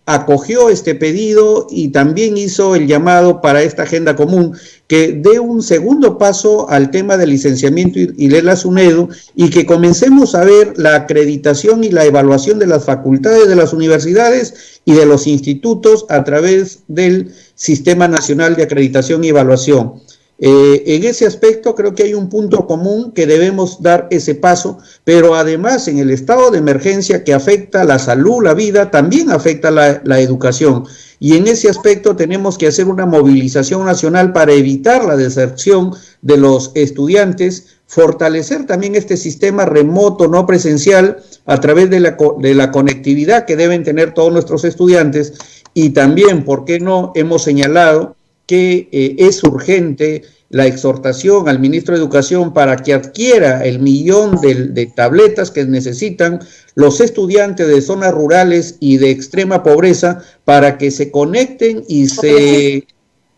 acogió este pedido y también hizo el llamado para esta agenda común que dé un segundo paso al tema del licenciamiento y de la SUNEDU, y que comencemos a ver la acreditación y la evaluación de las facultades de las universidades y de los institutos a través del Sistema Nacional de Acreditación y Evaluación. En ese aspecto creo que hay un punto común que debemos dar ese paso, pero además en el estado de emergencia que afecta la salud, la vida, también afecta la educación, y en ese aspecto tenemos que hacer una movilización nacional para evitar la deserción de los estudiantes, fortalecer también este sistema remoto no presencial a través de la conectividad que deben tener todos nuestros estudiantes, y también, ¿por qué no?, hemos señalado que es urgente la exhortación al ministro de Educación para que adquiera el 1.000.000 de tabletas que necesitan los estudiantes de zonas rurales y de extrema pobreza para que se conecten y se...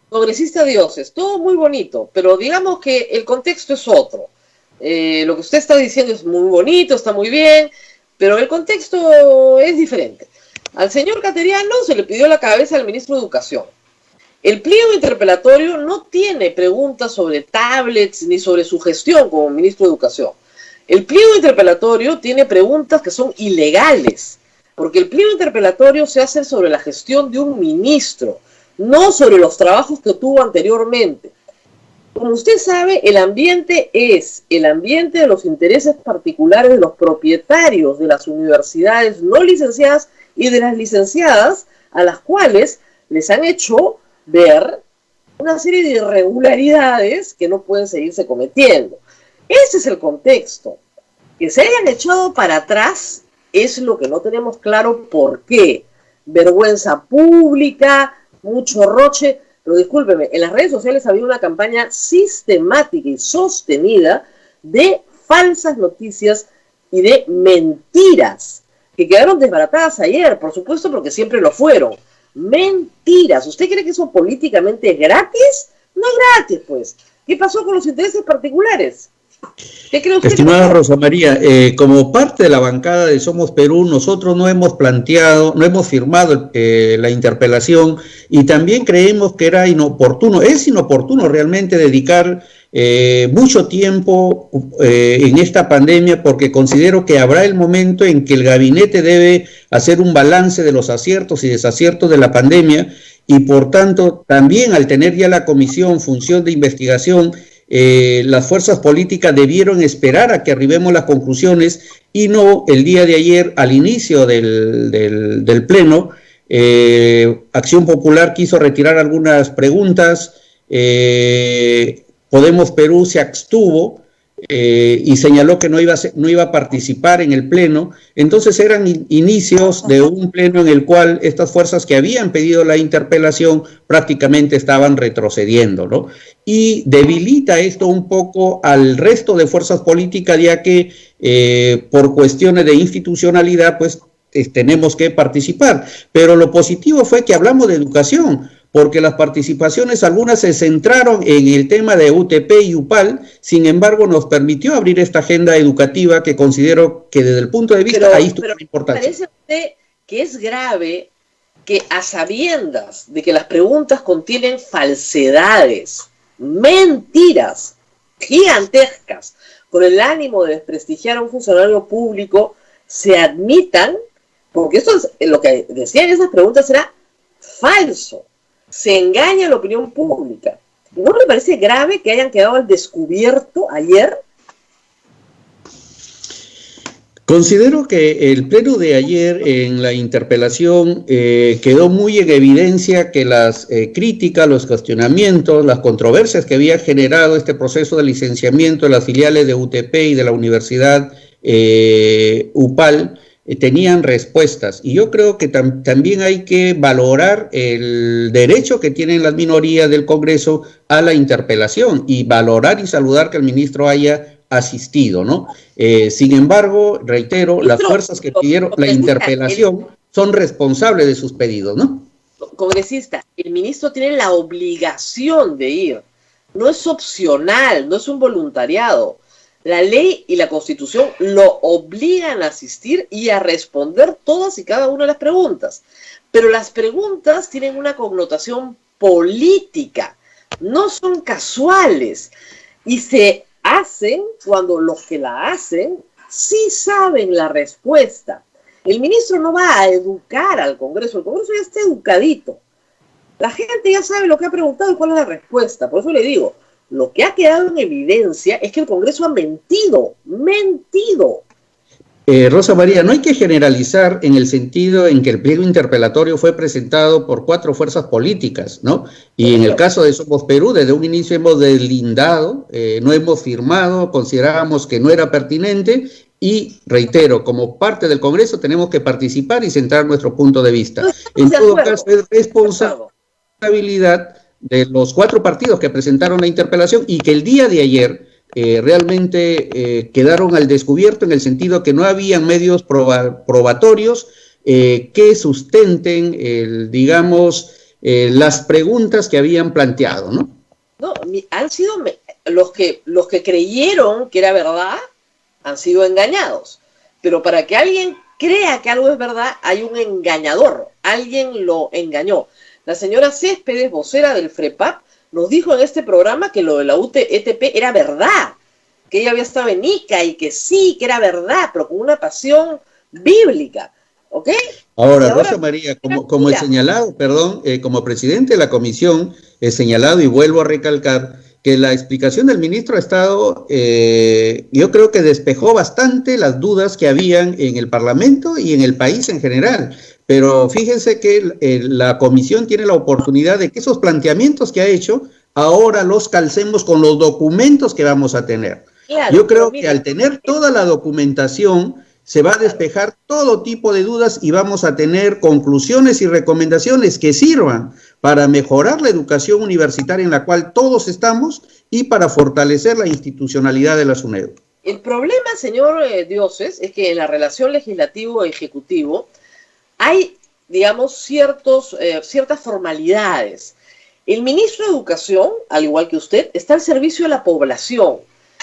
Congresista Dioses, todo muy bonito, pero digamos que el contexto es otro. Lo que usted está diciendo es muy bonito, está muy bien, pero el contexto es diferente. Al señor Cateriano se le pidió la cabeza al ministro de Educación. El pliego interpelatorio no tiene preguntas sobre tablets ni sobre su gestión como ministro de Educación. El pliego interpelatorio tiene preguntas que son ilegales, porque el pliego interpelatorio se hace sobre la gestión de un ministro, no sobre los trabajos que tuvo anteriormente. Como usted sabe, el ambiente es el ambiente de los intereses particulares de los propietarios de las universidades no licenciadas y de las licenciadas, a las cuales les han hecho ver una serie de irregularidades que no pueden seguirse cometiendo. Ese es el contexto. Que se hayan echado para atrás es lo que no tenemos claro por qué. Vergüenza pública, mucho roche, pero discúlpeme, en las redes sociales había una campaña sistemática y sostenida de falsas noticias y de mentiras que quedaron desbaratadas ayer, por supuesto, porque siempre lo fueron. Mentiras. ¿Usted cree que eso políticamente es gratis? No es gratis, pues. ¿Qué pasó con los intereses particulares? ¿Qué cree usted? Estimada Rosa María, como parte de la bancada de Somos Perú, nosotros no hemos firmado la interpelación y también creemos que era inoportuno, es inoportuno realmente dedicar mucho tiempo en esta pandemia, porque considero que habrá el momento en que el gabinete debe hacer un balance de los aciertos y desaciertos de la pandemia y por tanto también al tener ya la comisión función de investigación, las fuerzas políticas debieron esperar a que arribemos las conclusiones y no el día de ayer al inicio del pleno. Acción Popular quiso retirar algunas preguntas, Podemos Perú se abstuvo y señaló que no iba a participar en el pleno. Entonces eran inicios de un pleno en el cual estas fuerzas que habían pedido la interpelación prácticamente estaban retrocediendo, ¿no? Y debilita esto un poco al resto de fuerzas políticas, ya que por cuestiones de institucionalidad, pues tenemos que participar. Pero lo positivo fue que hablamos de educación, porque las participaciones algunas se centraron en el tema de UTP y UPAL, sin embargo nos permitió abrir esta agenda educativa que considero que desde el punto de vista ahí estuvo la importancia. ¿Parece a usted que es grave que a sabiendas de que las preguntas contienen falsedades, mentiras gigantescas, con el ánimo de desprestigiar a un funcionario público, se admitan? Porque esto es lo que decían esas preguntas era falso. Se engaña a la opinión pública. ¿No le parece grave que hayan quedado al descubierto ayer? Considero que el pleno de ayer en la interpelación quedó muy en evidencia que las críticas, los cuestionamientos, las controversias que había generado este proceso de licenciamiento de las filiales de UTP y de la Universidad UPAL tenían respuestas, y yo creo que también hay que valorar el derecho que tienen las minorías del Congreso a la interpelación y valorar y saludar que el ministro haya asistido, ¿no? Sin embargo, reitero, las fuerzas que pidieron la interpelación son responsables de sus pedidos, ¿no? Congresista, el ministro tiene la obligación de ir, no es opcional, no es un voluntariado. La ley y la Constitución lo obligan a asistir y a responder todas y cada una de las preguntas. Pero las preguntas tienen una connotación política, no son casuales. Y se hacen cuando los que la hacen sí saben la respuesta. El ministro no va a educar al Congreso, el Congreso ya está educadito. La gente ya sabe lo que ha preguntado y cuál es la respuesta. Por eso le digo, lo que ha quedado en evidencia es que el Congreso ha mentido. Rosa María, no hay que generalizar en el sentido en que el pliego interpelatorio fue presentado por 4 fuerzas políticas, ¿no? Y en el caso de Somos Perú, desde un inicio hemos deslindado, no hemos firmado, considerábamos que no era pertinente y, reitero, como parte del Congreso tenemos que participar y centrar nuestro punto de vista. En todo caso, es responsabilidad de los 4 partidos que presentaron la interpelación y que el día de ayer realmente quedaron al descubierto en el sentido que no habían medios probatorios que sustenten, las preguntas que habían planteado, ¿no? No, han sido los que creyeron que era verdad, han sido engañados. Pero para que alguien crea que algo es verdad, hay un engañador, alguien lo engañó. La señora Céspedes, vocera del FREPAP, nos dijo en este programa que lo de la UTP era verdad, que ella había estado en Ica y que sí, que era verdad, pero con una pasión bíblica, ¿ok? Ahora Rosa María, como he señalado, como presidente de la comisión, he señalado y vuelvo a recalcar que la explicación del ministro ha estado, yo creo que despejó bastante las dudas que habían en el Parlamento y en el país en general. Pero fíjense que la comisión tiene la oportunidad de que esos planteamientos que ha hecho, ahora los calcemos con los documentos que vamos a tener. Claro, Yo pero creo que mire, al tener toda la documentación se va a despejar todo tipo de dudas y vamos a tener conclusiones y recomendaciones que sirvan para mejorar la educación universitaria en la cual todos estamos y para fortalecer la institucionalidad de la SUNEDU. el problema, señor Dioses, es que en la relación legislativo-ejecutivo hay, digamos, ciertas formalidades. El ministro de Educación, al igual que usted, está al servicio de la población,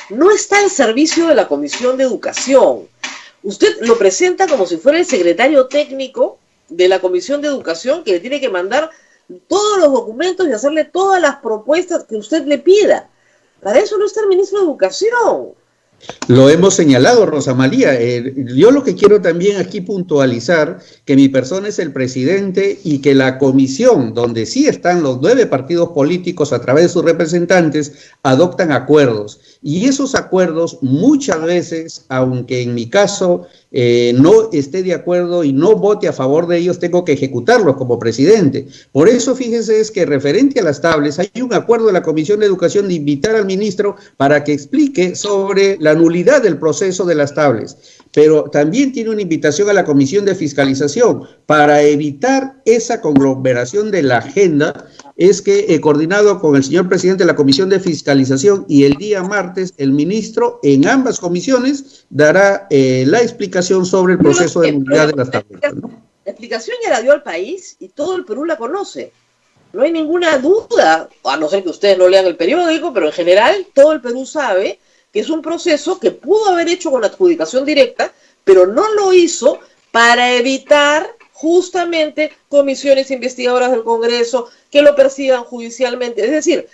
no está al servicio de la Comisión de Educación. Usted lo presenta como si fuera el secretario técnico de la Comisión de Educación, que le tiene que mandar todos los documentos y hacerle todas las propuestas que usted le pida. Para eso no está el ministro de Educación. Lo hemos señalado, Rosa María. Yo lo que quiero también aquí puntualizar, que mi persona es el presidente y que la comisión, donde sí están los 9 partidos políticos a través de sus representantes, adoptan acuerdos. Y esos acuerdos muchas veces, aunque en mi caso no esté de acuerdo y no vote a favor de ellos, tengo que ejecutarlos como presidente. Por eso, fíjense, es que referente a las tablets, hay un acuerdo de la Comisión de Educación de invitar al ministro para que explique sobre la nulidad del proceso de las tablets. Pero también tiene una invitación a la Comisión de Fiscalización para evitar esa conglomeración de la agenda. Es que he coordinado con el señor presidente de la Comisión de Fiscalización y el día martes el ministro en ambas comisiones dará la explicación sobre el proceso de nulidad de las tabletas, ¿no? La explicación ya la dio al país y todo el Perú la conoce. No hay ninguna duda, a no ser que ustedes no lean el periódico, pero en general todo el Perú sabe que es un proceso que pudo haber hecho con la adjudicación directa, pero no lo hizo para evitar justamente comisiones investigadoras del Congreso que lo persigan judicialmente. Es decir,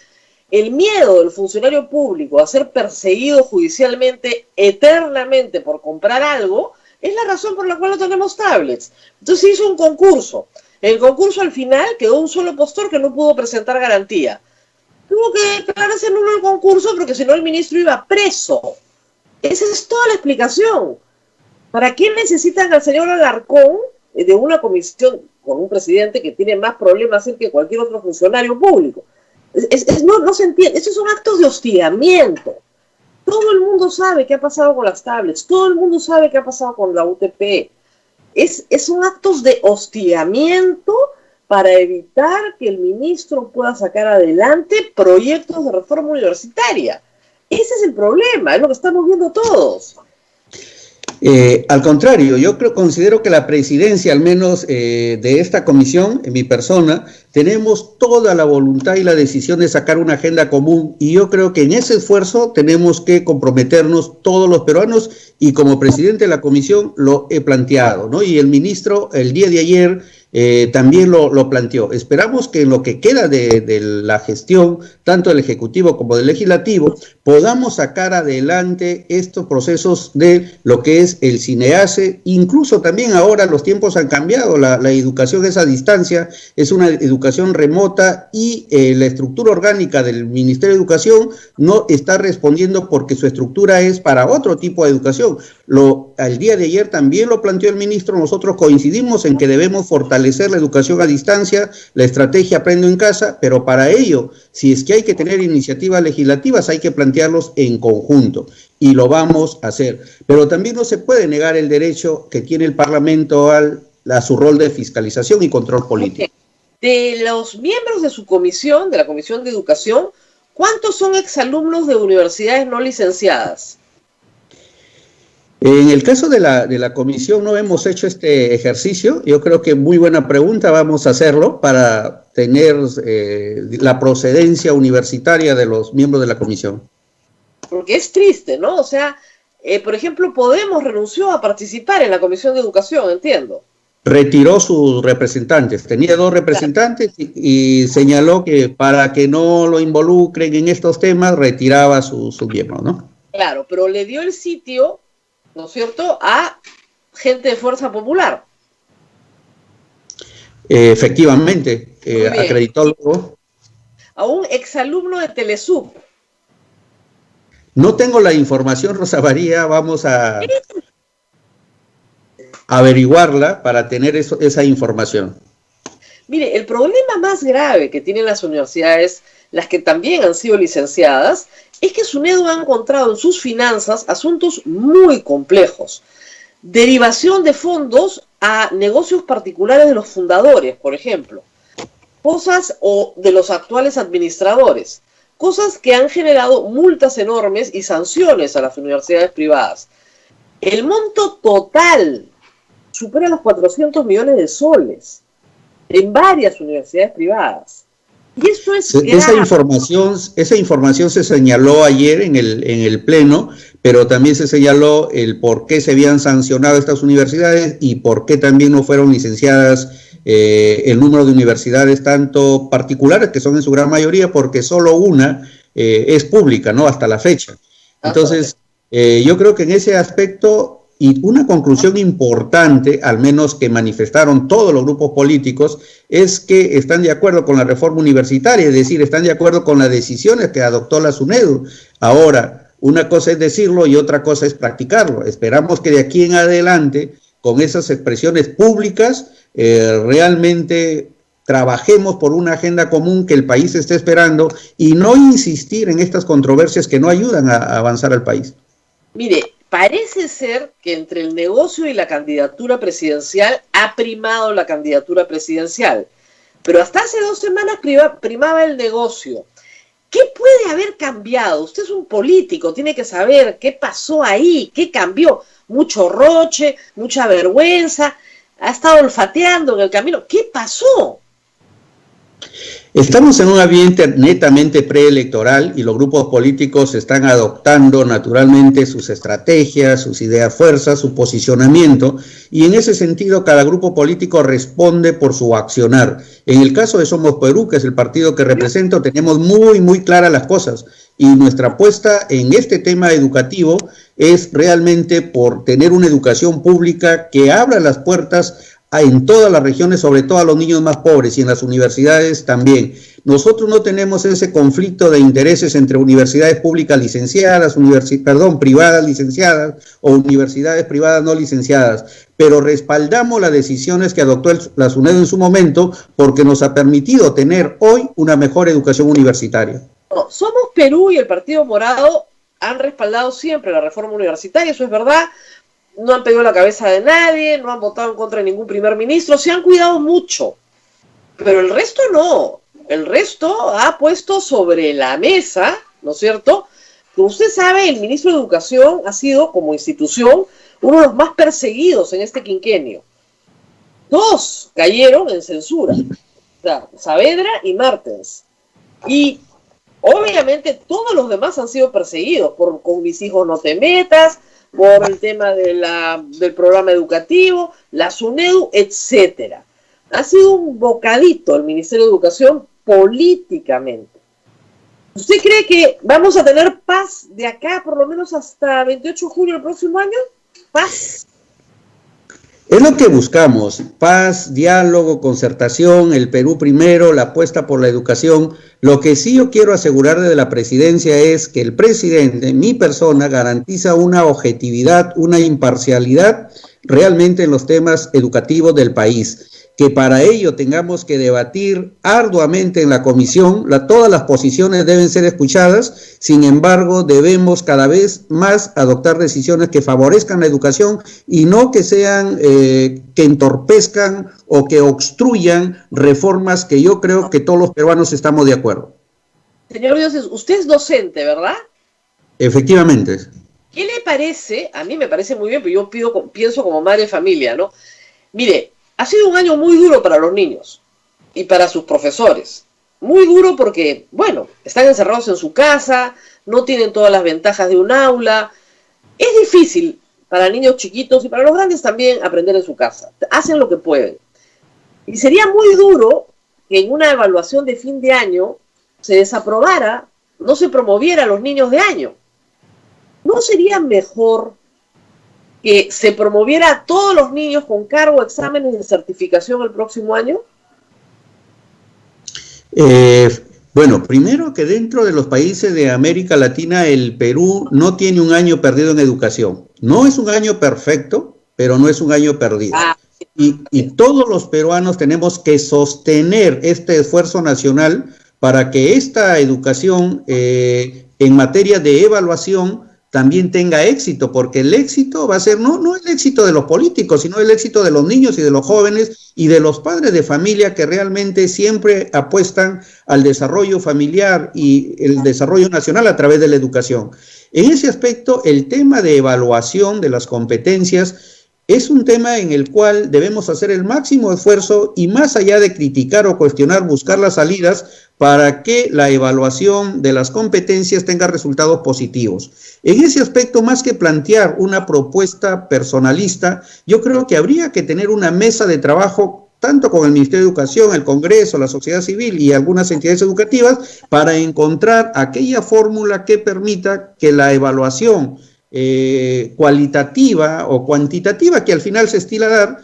el miedo del funcionario público a ser perseguido judicialmente eternamente por comprar algo es la razón por la cual no tenemos tablets. Entonces se hizo un concurso. En el concurso al final quedó un solo postor que no pudo presentar garantía. Tuvo que declararse nulo el concurso porque si no el ministro iba preso. Esa es toda la explicación. ¿Para qué necesitan al señor Alarcón de una comisión con un presidente que tiene más problemas que cualquier otro funcionario público? No se entiende. Estos son actos de hostigamiento. Todo el mundo sabe qué ha pasado con las tablets. Todo el mundo sabe qué ha pasado con la UTP. Son actos de hostigamiento para evitar que el ministro pueda sacar adelante proyectos de reforma universitaria. Ese es el problema, es lo que estamos viendo todos. Al contrario, yo considero que la presidencia, al menos de esta comisión, en mi persona, tenemos toda la voluntad y la decisión de sacar una agenda común, y yo creo que en ese esfuerzo tenemos que comprometernos todos los peruanos, y como presidente de la comisión lo he planteado, ¿no? Y el ministro el día de ayer también lo planteó. Esperamos que en lo que queda de la gestión, tanto del Ejecutivo como del Legislativo, podamos sacar adelante estos procesos de lo que es el CINEACE. Incluso también ahora los tiempos han cambiado, la educación es a distancia, es una educación remota, y la estructura orgánica del Ministerio de Educación no está respondiendo porque su estructura es para otro tipo de educación. Al día de ayer también lo planteó el ministro. Nosotros coincidimos en que debemos fortalecer la educación a distancia, la estrategia Aprendo en Casa, pero para ello, si es que hay que tener iniciativas legislativas, hay que plantearlos en conjunto, y lo vamos a hacer. Pero también no se puede negar el derecho que tiene el Parlamento a su rol de fiscalización y control político. De los miembros de su comisión, de la Comisión de Educación, ¿cuántos son exalumnos de universidades no licenciadas? En el caso de la comisión no hemos hecho este ejercicio. Yo creo que muy buena pregunta, vamos a hacerlo para tener la procedencia universitaria de los miembros de la comisión. Porque es triste, ¿no? O sea, por ejemplo, Podemos renunció a participar en la Comisión de Educación, entiendo. Retiró sus representantes, tenía 2 representantes, y señaló que para que no lo involucren en estos temas, retiraba su miembro, ¿no? Claro, pero le dio el sitio, ¿no es cierto?, a gente de Fuerza Popular. Efectivamente, acreditó luego. A un exalumno de Telesub. No tengo la información, Rosa María, vamos a averiguarla para tener esa información. Mire, el problema más grave que tienen las universidades, las que también han sido licenciadas, es que SUNEDU ha encontrado en sus finanzas asuntos muy complejos. Derivación de fondos a negocios particulares de los fundadores, por ejemplo. Cosas o de los actuales administradores. Cosas que han generado multas enormes y sanciones a las universidades privadas. El monto total supera los 400 millones de soles en varias universidades privadas. Y eso es esa información se señaló ayer en el Pleno, pero también se señaló el por qué se habían sancionado estas universidades y por qué también no fueron licenciadas el número de universidades, tanto particulares, que son en su gran mayoría, porque solo una es pública, ¿no? Hasta la fecha. Entonces, yo creo que en ese aspecto, y una conclusión importante, al menos que manifestaron todos los grupos políticos, es que están de acuerdo con la reforma universitaria, es decir, están de acuerdo con las decisiones que adoptó la SUNEDU. Ahora, una cosa es decirlo y otra cosa es practicarlo. Esperamos que de aquí en adelante, con esas expresiones públicas, realmente trabajemos por una agenda común que el país esté esperando y no insistir en estas controversias que no ayudan a avanzar al país. Mire, parece ser que entre el negocio y la candidatura presidencial ha primado la candidatura presidencial, pero hasta hace 2 semanas primaba el negocio. ¿Qué puede haber cambiado? Usted es un político, tiene que saber qué pasó ahí, qué cambió. Mucho roche, mucha vergüenza, ha estado olfateando en el camino. ¿Qué pasó? Estamos en un ambiente netamente preelectoral y los grupos políticos están adoptando naturalmente sus estrategias, sus ideas fuerzas, su posicionamiento, y en ese sentido cada grupo político responde por su accionar. En el caso de Somos Perú, que es el partido que represento, tenemos muy claras las cosas, y nuestra apuesta en este tema educativo es realmente por tener una educación pública que abra las puertas en todas las regiones, sobre todo a los niños más pobres, y en las universidades también. Nosotros no tenemos ese conflicto de intereses entre universidades públicas licenciadas, privadas licenciadas o universidades privadas no licenciadas, pero respaldamos las decisiones que adoptó la SUNEDU en su momento porque nos ha permitido tener hoy una mejor educación universitaria. Somos Perú y el Partido Morado han respaldado siempre la reforma universitaria, eso es verdad. No han pedido la cabeza de nadie, no han votado en contra de ningún primer ministro, se han cuidado mucho. Pero el resto no. El resto ha puesto sobre la mesa, ¿no es cierto? Como usted sabe, el ministro de Educación ha sido, como institución, uno de los más perseguidos en este quinquenio. 2 cayeron en censura. O sea, Saavedra y Martens. Y obviamente todos los demás han sido perseguidos por Con mis hijos no te metas, por el tema del programa educativo, la SUNEDU, etcétera. Ha sido un bocadito el Ministerio de Educación políticamente. ¿Usted cree que vamos a tener paz de acá por lo menos hasta 28 de julio del próximo año? ¿Paz? Es lo que buscamos, paz, diálogo, concertación, el Perú primero, la apuesta por la educación. Lo que sí yo quiero asegurar desde la presidencia es que el presidente, mi persona, garantiza una objetividad, una imparcialidad realmente en los temas educativos del país. Que para ello tengamos que debatir arduamente en la comisión, todas las posiciones deben ser escuchadas, sin embargo debemos cada vez más adoptar decisiones que favorezcan la educación y no que sean, que entorpezcan o que obstruyan reformas que yo creo que todos los peruanos estamos de acuerdo. Señor Dioses, usted es docente, ¿verdad? Efectivamente. ¿Qué le parece? A mí me parece muy bien, pero yo pienso como madre de familia, ¿no? Mire, ha sido un año muy duro para los niños y para sus profesores. Muy duro porque, bueno, están encerrados en su casa, no tienen todas las ventajas de un aula. Es difícil para niños chiquitos y para los grandes también aprender en su casa. Hacen lo que pueden. Y sería muy duro que en una evaluación de fin de año se desaprobara, no se promoviera a los niños de año. ¿No sería mejor que se promoviera a todos los niños con cargo a exámenes de certificación el próximo año? Bueno, primero que dentro de los países de América Latina, el Perú no tiene un año perdido en educación. No es un año perfecto, pero no es un año perdido. y todos los peruanos tenemos que sostener este esfuerzo nacional para que esta educación en materia de evaluación también tenga éxito, porque el éxito va a ser no el éxito de los políticos, sino el éxito de los niños y de los jóvenes y de los padres de familia que realmente siempre apuestan al desarrollo familiar y el desarrollo nacional a través de la educación. En ese aspecto, el tema de evaluación de las competencias es un tema en el cual debemos hacer el máximo esfuerzo y más allá de criticar o cuestionar, buscar las salidas para que la evaluación de las competencias tenga resultados positivos. En ese aspecto, más que plantear una propuesta personalista, yo creo que habría que tener una mesa de trabajo tanto con el Ministerio de Educación, el Congreso, la sociedad civil y algunas entidades educativas para encontrar aquella fórmula que permita que la evaluación cualitativa o cuantitativa que al final se estila a dar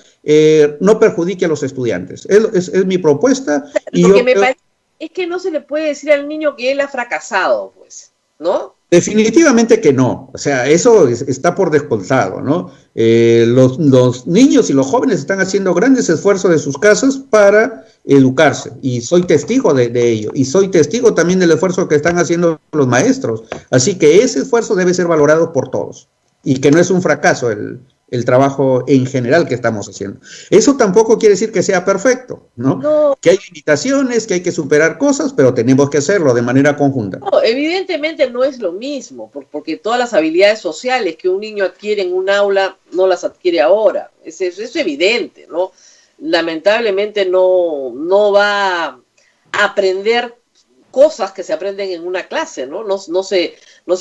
no perjudique a los estudiantes. Es mi propuesta. Y Lo que me parece es que no se le puede decir al niño que él ha fracasado, pues, ¿no? Definitivamente que no, o sea, eso está por descontado, ¿no? Los niños y los jóvenes están haciendo grandes esfuerzos de sus casas para educarse, y soy testigo de ello, y soy testigo también del esfuerzo que están haciendo los maestros, así que ese esfuerzo debe ser valorado por todos, y que no es un fracaso el trabajo en general que estamos haciendo. Eso tampoco quiere decir que sea perfecto, ¿no? No. Que hay limitaciones, que hay que superar cosas, pero tenemos que hacerlo de manera conjunta. No, evidentemente no es lo mismo, porque todas las habilidades sociales que un niño adquiere en un aula no las adquiere ahora. Eso es evidente, ¿no? Lamentablemente no va a aprender cosas que se aprenden en una clase, ¿no? No se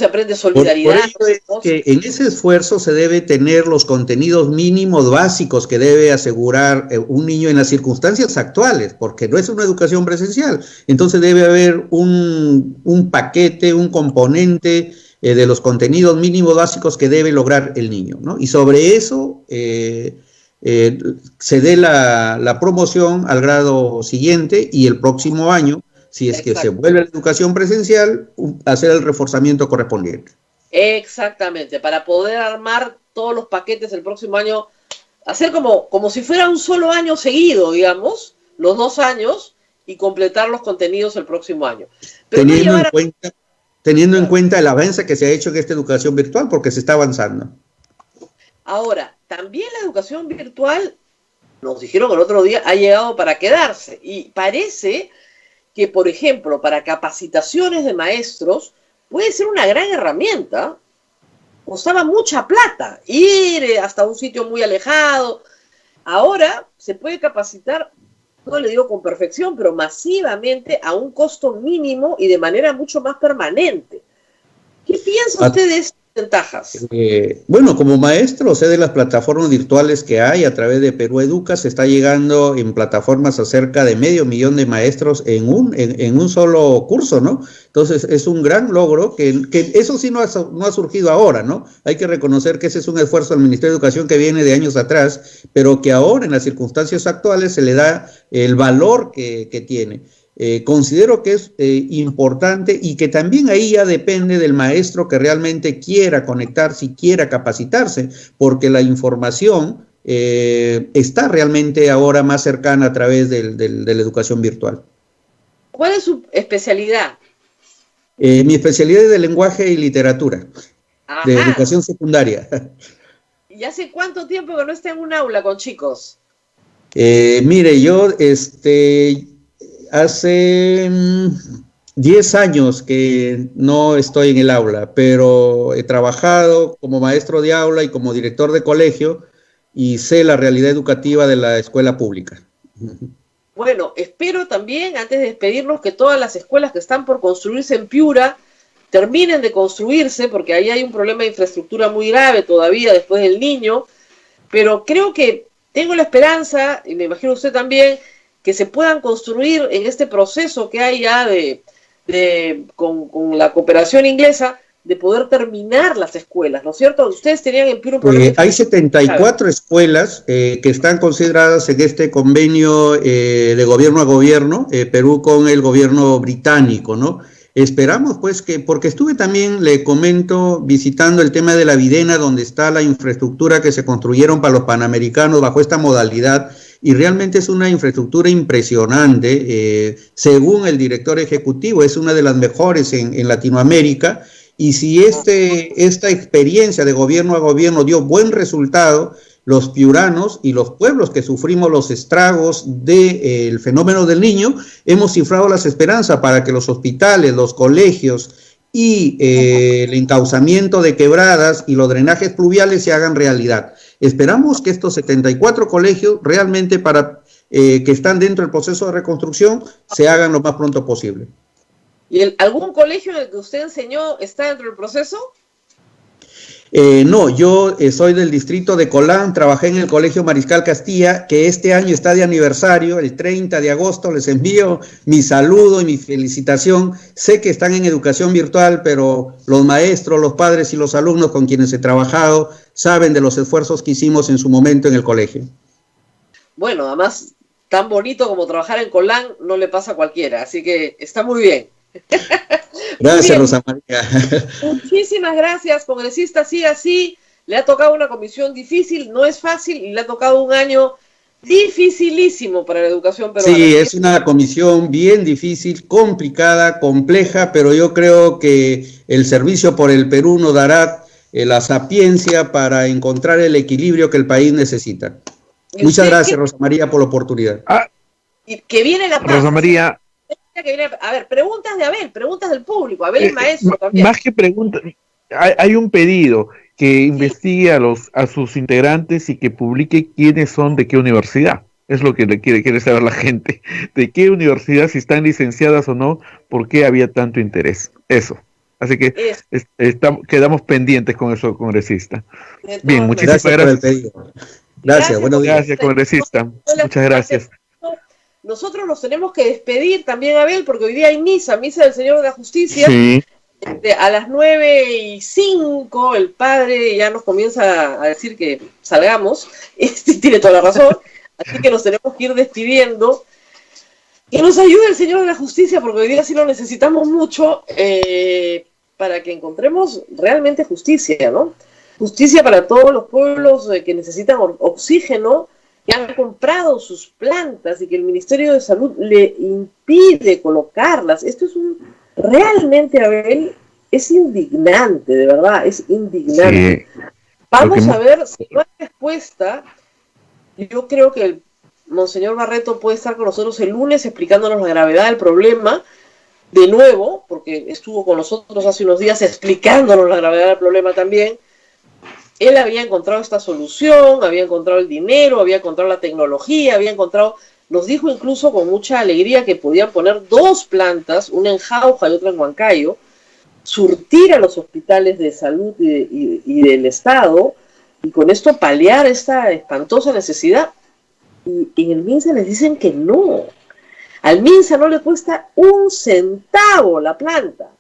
aprende solidaridad. Por ello es que en ese esfuerzo se debe tener los contenidos mínimos básicos que debe asegurar un niño en las circunstancias actuales, porque no es una educación presencial. Entonces debe haber un paquete, un componente de los contenidos mínimos básicos que debe lograr el niño, ¿no? Y sobre eso se dé la promoción al grado siguiente y el próximo año, si es que se vuelve a la educación presencial, hacer el reforzamiento correspondiente. Exactamente, para poder armar todos los paquetes el próximo año, hacer como si fuera un solo año seguido, digamos, los 2 años, y completar los contenidos el próximo año. Pero teniendo en cuenta el avance que se ha hecho en esta educación virtual, porque se está avanzando. Ahora, también la educación virtual, nos dijeron el otro día, ha llegado para quedarse, y parece que, por ejemplo, para capacitaciones de maestros, puede ser una gran herramienta. Costaba mucha plata ir hasta un sitio muy alejado. Ahora se puede capacitar, no le digo con perfección, pero masivamente a un costo mínimo y de manera mucho más permanente. ¿Qué piensa usted de estas ventajas? Bueno, como maestro, sé de las plataformas virtuales que hay a través de Perú Educa. Se está llegando en plataformas a cerca de 500,000 de maestros en un solo curso, ¿no? Entonces es un gran logro que eso sí no ha surgido ahora, ¿no? Hay que reconocer que ese es un esfuerzo del Ministerio de Educación que viene de años atrás, pero que ahora en las circunstancias actuales se le da el valor que tiene. Considero que es importante y que también ahí ya depende del maestro que realmente quiera conectarse y quiera capacitarse, porque la información está realmente ahora más cercana a través de la educación virtual. ¿Cuál es su especialidad? Mi especialidad es de lenguaje y literatura, de educación secundaria. ¿Y hace cuánto tiempo que no está en un aula con chicos? Mire, yo hace 10 años que no estoy en el aula, pero he trabajado como maestro de aula y como director de colegio y sé la realidad educativa de la escuela pública. Bueno, espero también, antes de despedirnos, que todas las escuelas que están por construirse en Piura terminen de construirse, porque ahí hay un problema de infraestructura muy grave todavía después del Niño, pero creo que tengo la esperanza, y me imagino usted también, que se puedan construir en este proceso que hay ya con la cooperación inglesa, de poder terminar las escuelas, ¿no es cierto? Ustedes tenían en Piura un problema. Hay 74 escuelas que están consideradas en este convenio de gobierno a gobierno, Perú con el gobierno británico, ¿no? Esperamos pues que, porque estuve también, le comento, visitando el tema de la Videna, donde está la infraestructura que se construyeron para los panamericanos bajo esta modalidad, y realmente es una infraestructura impresionante, según el director ejecutivo, es una de las mejores en Latinoamérica, y si esta experiencia de gobierno a gobierno dio buen resultado, los piuranos y los pueblos que sufrimos los estragos del fenómeno del Niño, hemos cifrado las esperanzas para que los hospitales, los colegios y el encauzamiento de quebradas y los drenajes pluviales se hagan realidad. Esperamos que estos 74 colegios realmente que están dentro del proceso de reconstrucción se hagan lo más pronto posible. ¿Y algún colegio en el que usted enseñó está dentro del proceso? No, yo soy del distrito de Colán, trabajé en el Colegio Mariscal Castilla, que este año está de aniversario, el 30 de agosto, les envío mi saludo y mi felicitación. Sé que están en educación virtual, pero los maestros, los padres y los alumnos con quienes he trabajado saben de los esfuerzos que hicimos en su momento en el colegio. Bueno, además, tan bonito como trabajar en Colán no le pasa a cualquiera, así que está muy bien. Gracias, Rosa María. Muchísimas gracias, congresista. Siga así. Le ha tocado una comisión difícil, no es fácil, y le ha tocado un año dificilísimo para la educación peruana. Sí, es una comisión bien difícil, complicada, compleja, pero yo creo que el Servicio por el Perú nos dará la sapiencia para encontrar el equilibrio que el país necesita. Muchas gracias, Rosa María, por la oportunidad. Y que viene la paz. Rosa María. A ver, preguntas de Abel, preguntas del público. Abel es maestro también. Más que preguntas, hay un pedido que investigue a sus integrantes y que publique quiénes son de qué universidad. Es lo que quiere saber la gente. De qué universidad, si están licenciadas o no, por qué había tanto interés. Eso. Así que quedamos pendientes con eso, congresista. Bien, muchísimas gracias. Gracias, buenos días. Gracias, congresista. Muchas gracias. Nosotros nos tenemos que despedir también, Abel, porque hoy día hay misa del Señor de la Justicia. Sí. A las 9:05 el padre ya nos comienza a decir que salgamos. Tiene toda la razón. Así que nos tenemos que ir despidiendo. Que nos ayude el Señor de la Justicia, porque hoy día sí lo necesitamos mucho, para que encontremos realmente justicia, ¿no? Justicia para todos los pueblos que necesitan oxígeno, que han comprado sus plantas y que el Ministerio de Salud le impide colocarlas. Esto es realmente, Abel, es indignante, de verdad, es indignante. Sí. Vamos a ver si no hay respuesta. Yo creo que el Monseñor Barreto puede estar con nosotros el lunes explicándonos la gravedad del problema, de nuevo, porque estuvo con nosotros hace unos días explicándonos la gravedad del problema también. Él había encontrado esta solución, había encontrado el dinero, había encontrado la tecnología, nos dijo incluso con mucha alegría que podían poner 2 plantas, una en Jauja y otra en Huancayo, surtir a los hospitales de salud y del Estado, y con esto paliar esta espantosa necesidad. Y en el MINSA les dicen que no. Al MINSA no le cuesta 1 centavo la planta.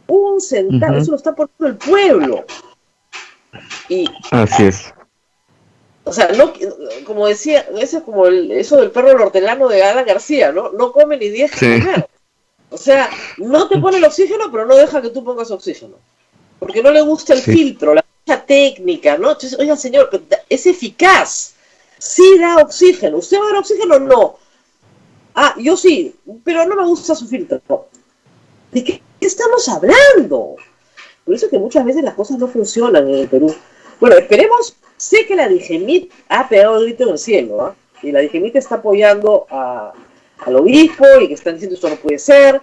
1 centavo, eso lo está poniendo el pueblo. Así es. O sea, no, como decía, eso es como eso del perro del hortelano de Alan García, ¿no? No come ni deja comer. O sea, no te pone el oxígeno, pero no deja que tú pongas oxígeno. Porque no le gusta el filtro, la mucha técnica, ¿no? Entonces, oiga, señor, es eficaz. Sí da oxígeno. ¿Usted va a dar oxígeno? No. Yo sí, pero no me gusta su filtro. ¿De qué estamos hablando? Por eso es que muchas veces las cosas no funcionan en el Perú. Bueno, esperemos. Sé que la DIGEMIT ha pegado el grito en el cielo, y la DIGEMIT está apoyando al obispo y que están diciendo esto no puede ser.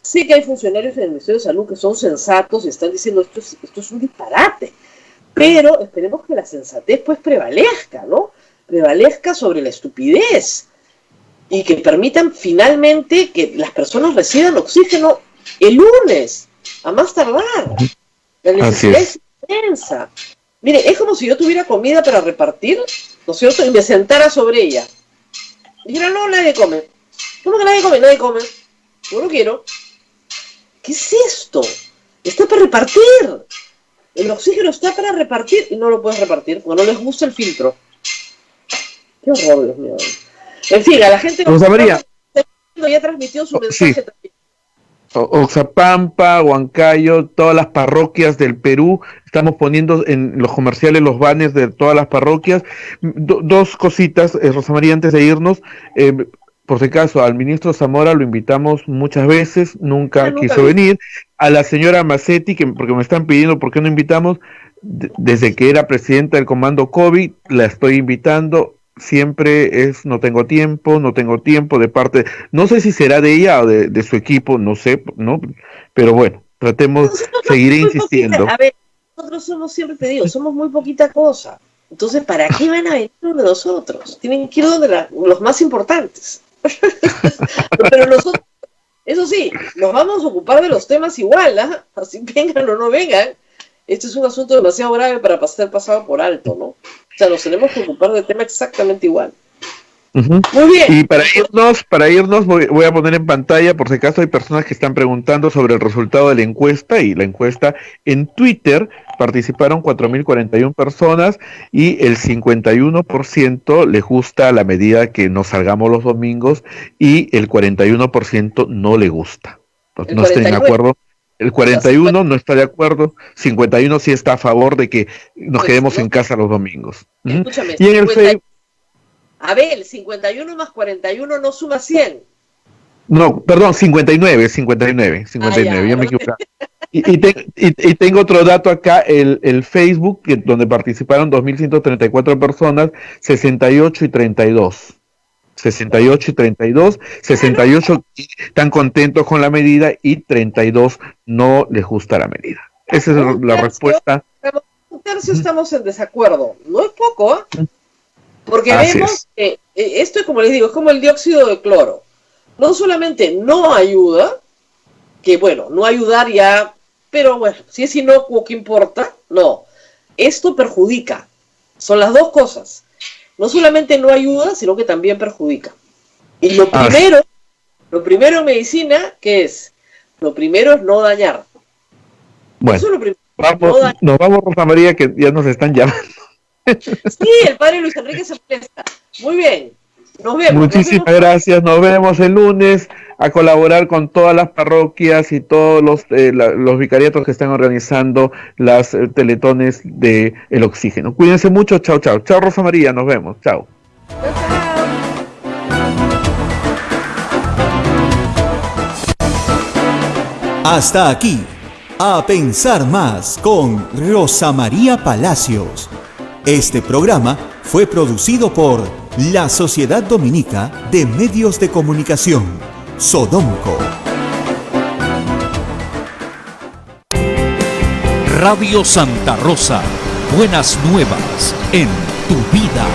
Sé que hay funcionarios en el Ministerio de Salud que son sensatos y están diciendo esto es un disparate. Pero esperemos que la sensatez pues prevalezca, ¿no? Prevalezca sobre la estupidez y que permitan finalmente que las personas reciban oxígeno el lunes, a más tardar. La necesidad es inmensa. Mire, es como si yo tuviera comida para repartir, ¿no es cierto? Y me sentara sobre ella. Y dijera, no, nadie come. ¿Cómo que nadie come? Nadie come. Yo no quiero. ¿Qué es esto? Está para repartir. El oxígeno está para repartir y no lo puedes repartir porque no les gusta el filtro. Qué horror, Dios mío. En fin, a la gente Rosa María ya transmitió su mensaje también. Oxapampa, Huancayo, todas las parroquias del Perú, estamos poniendo en los comerciales los banners de todas las parroquias. Dos cositas, Rosa María, antes de irnos, por si acaso, al ministro Zamora lo invitamos muchas veces, nunca quiso venir. A la señora Macetti, porque me están pidiendo por qué no invitamos, desde que era presidenta del comando COVID, la estoy invitando. Siempre no tengo tiempo de parte, no sé si será de ella o de su equipo, no sé, ¿no? Pero bueno, seguiré insistiendo. A ver, nosotros somos, siempre te digo, somos muy poquita cosa. Entonces, ¿para qué van a venir de nosotros? Tienen que ir donde los más importantes. Pero nosotros, eso sí, nos vamos a ocupar de los temas igual, ¿ah? Así vengan o no vengan. Este es un asunto demasiado grave para ser pasado por alto, ¿no? O sea, nos tenemos que ocupar del tema exactamente igual. Muy bien. Y para irnos voy a poner en pantalla, por si acaso hay personas que están preguntando sobre el resultado de la encuesta, y la encuesta en Twitter participaron 4.041 personas y el 51% les gusta la medida que nos salgamos los domingos y el 41% no le gusta. No estén de acuerdo. El 41 no está de acuerdo, 51 sí está a favor de que nos quedemos en casa los domingos. Escúchame, y en el Facebook... Abel, 51 más 41 no suma 100. No, perdón, 59, ya me equivoqué. Y tengo otro dato acá, el Facebook, donde participaron 2.134 personas, 68 y 32. 68 y 32, 68 están contentos con la medida y 32 no les gusta la medida. Esa es la respuesta. Un tercio estamos en desacuerdo, no es poco, ¿eh? Porque vemos que esto es, como les digo, es como el dióxido de cloro. No solamente no ayuda, que bueno, no ayudar ya, pero bueno, si es inocuo, ¿qué importa? No, esto perjudica, son las dos cosas. No solamente no ayuda, sino que también perjudica. Y lo primero en medicina, ¿qué es? Lo primero es no dañar. Bueno, eso es lo primero. Nos vamos, Rosa María, que ya nos están llamando. Sí, el padre Luis Enrique se molesta. Muy bien, nos vemos. Muchísimas gracias, nos vemos el lunes a colaborar con todas las parroquias y todos los vicariatos que están organizando las teletones de el oxígeno. Cuídense mucho, chao, chao. Chao, Rosa María, nos vemos, chao. Hasta aquí, A Pensar Más con Rosa María Palacios. Este programa fue producido por la Sociedad Dominica de Medios de Comunicación, Sodomco. Radio Santa Rosa, buenas nuevas en tu vida.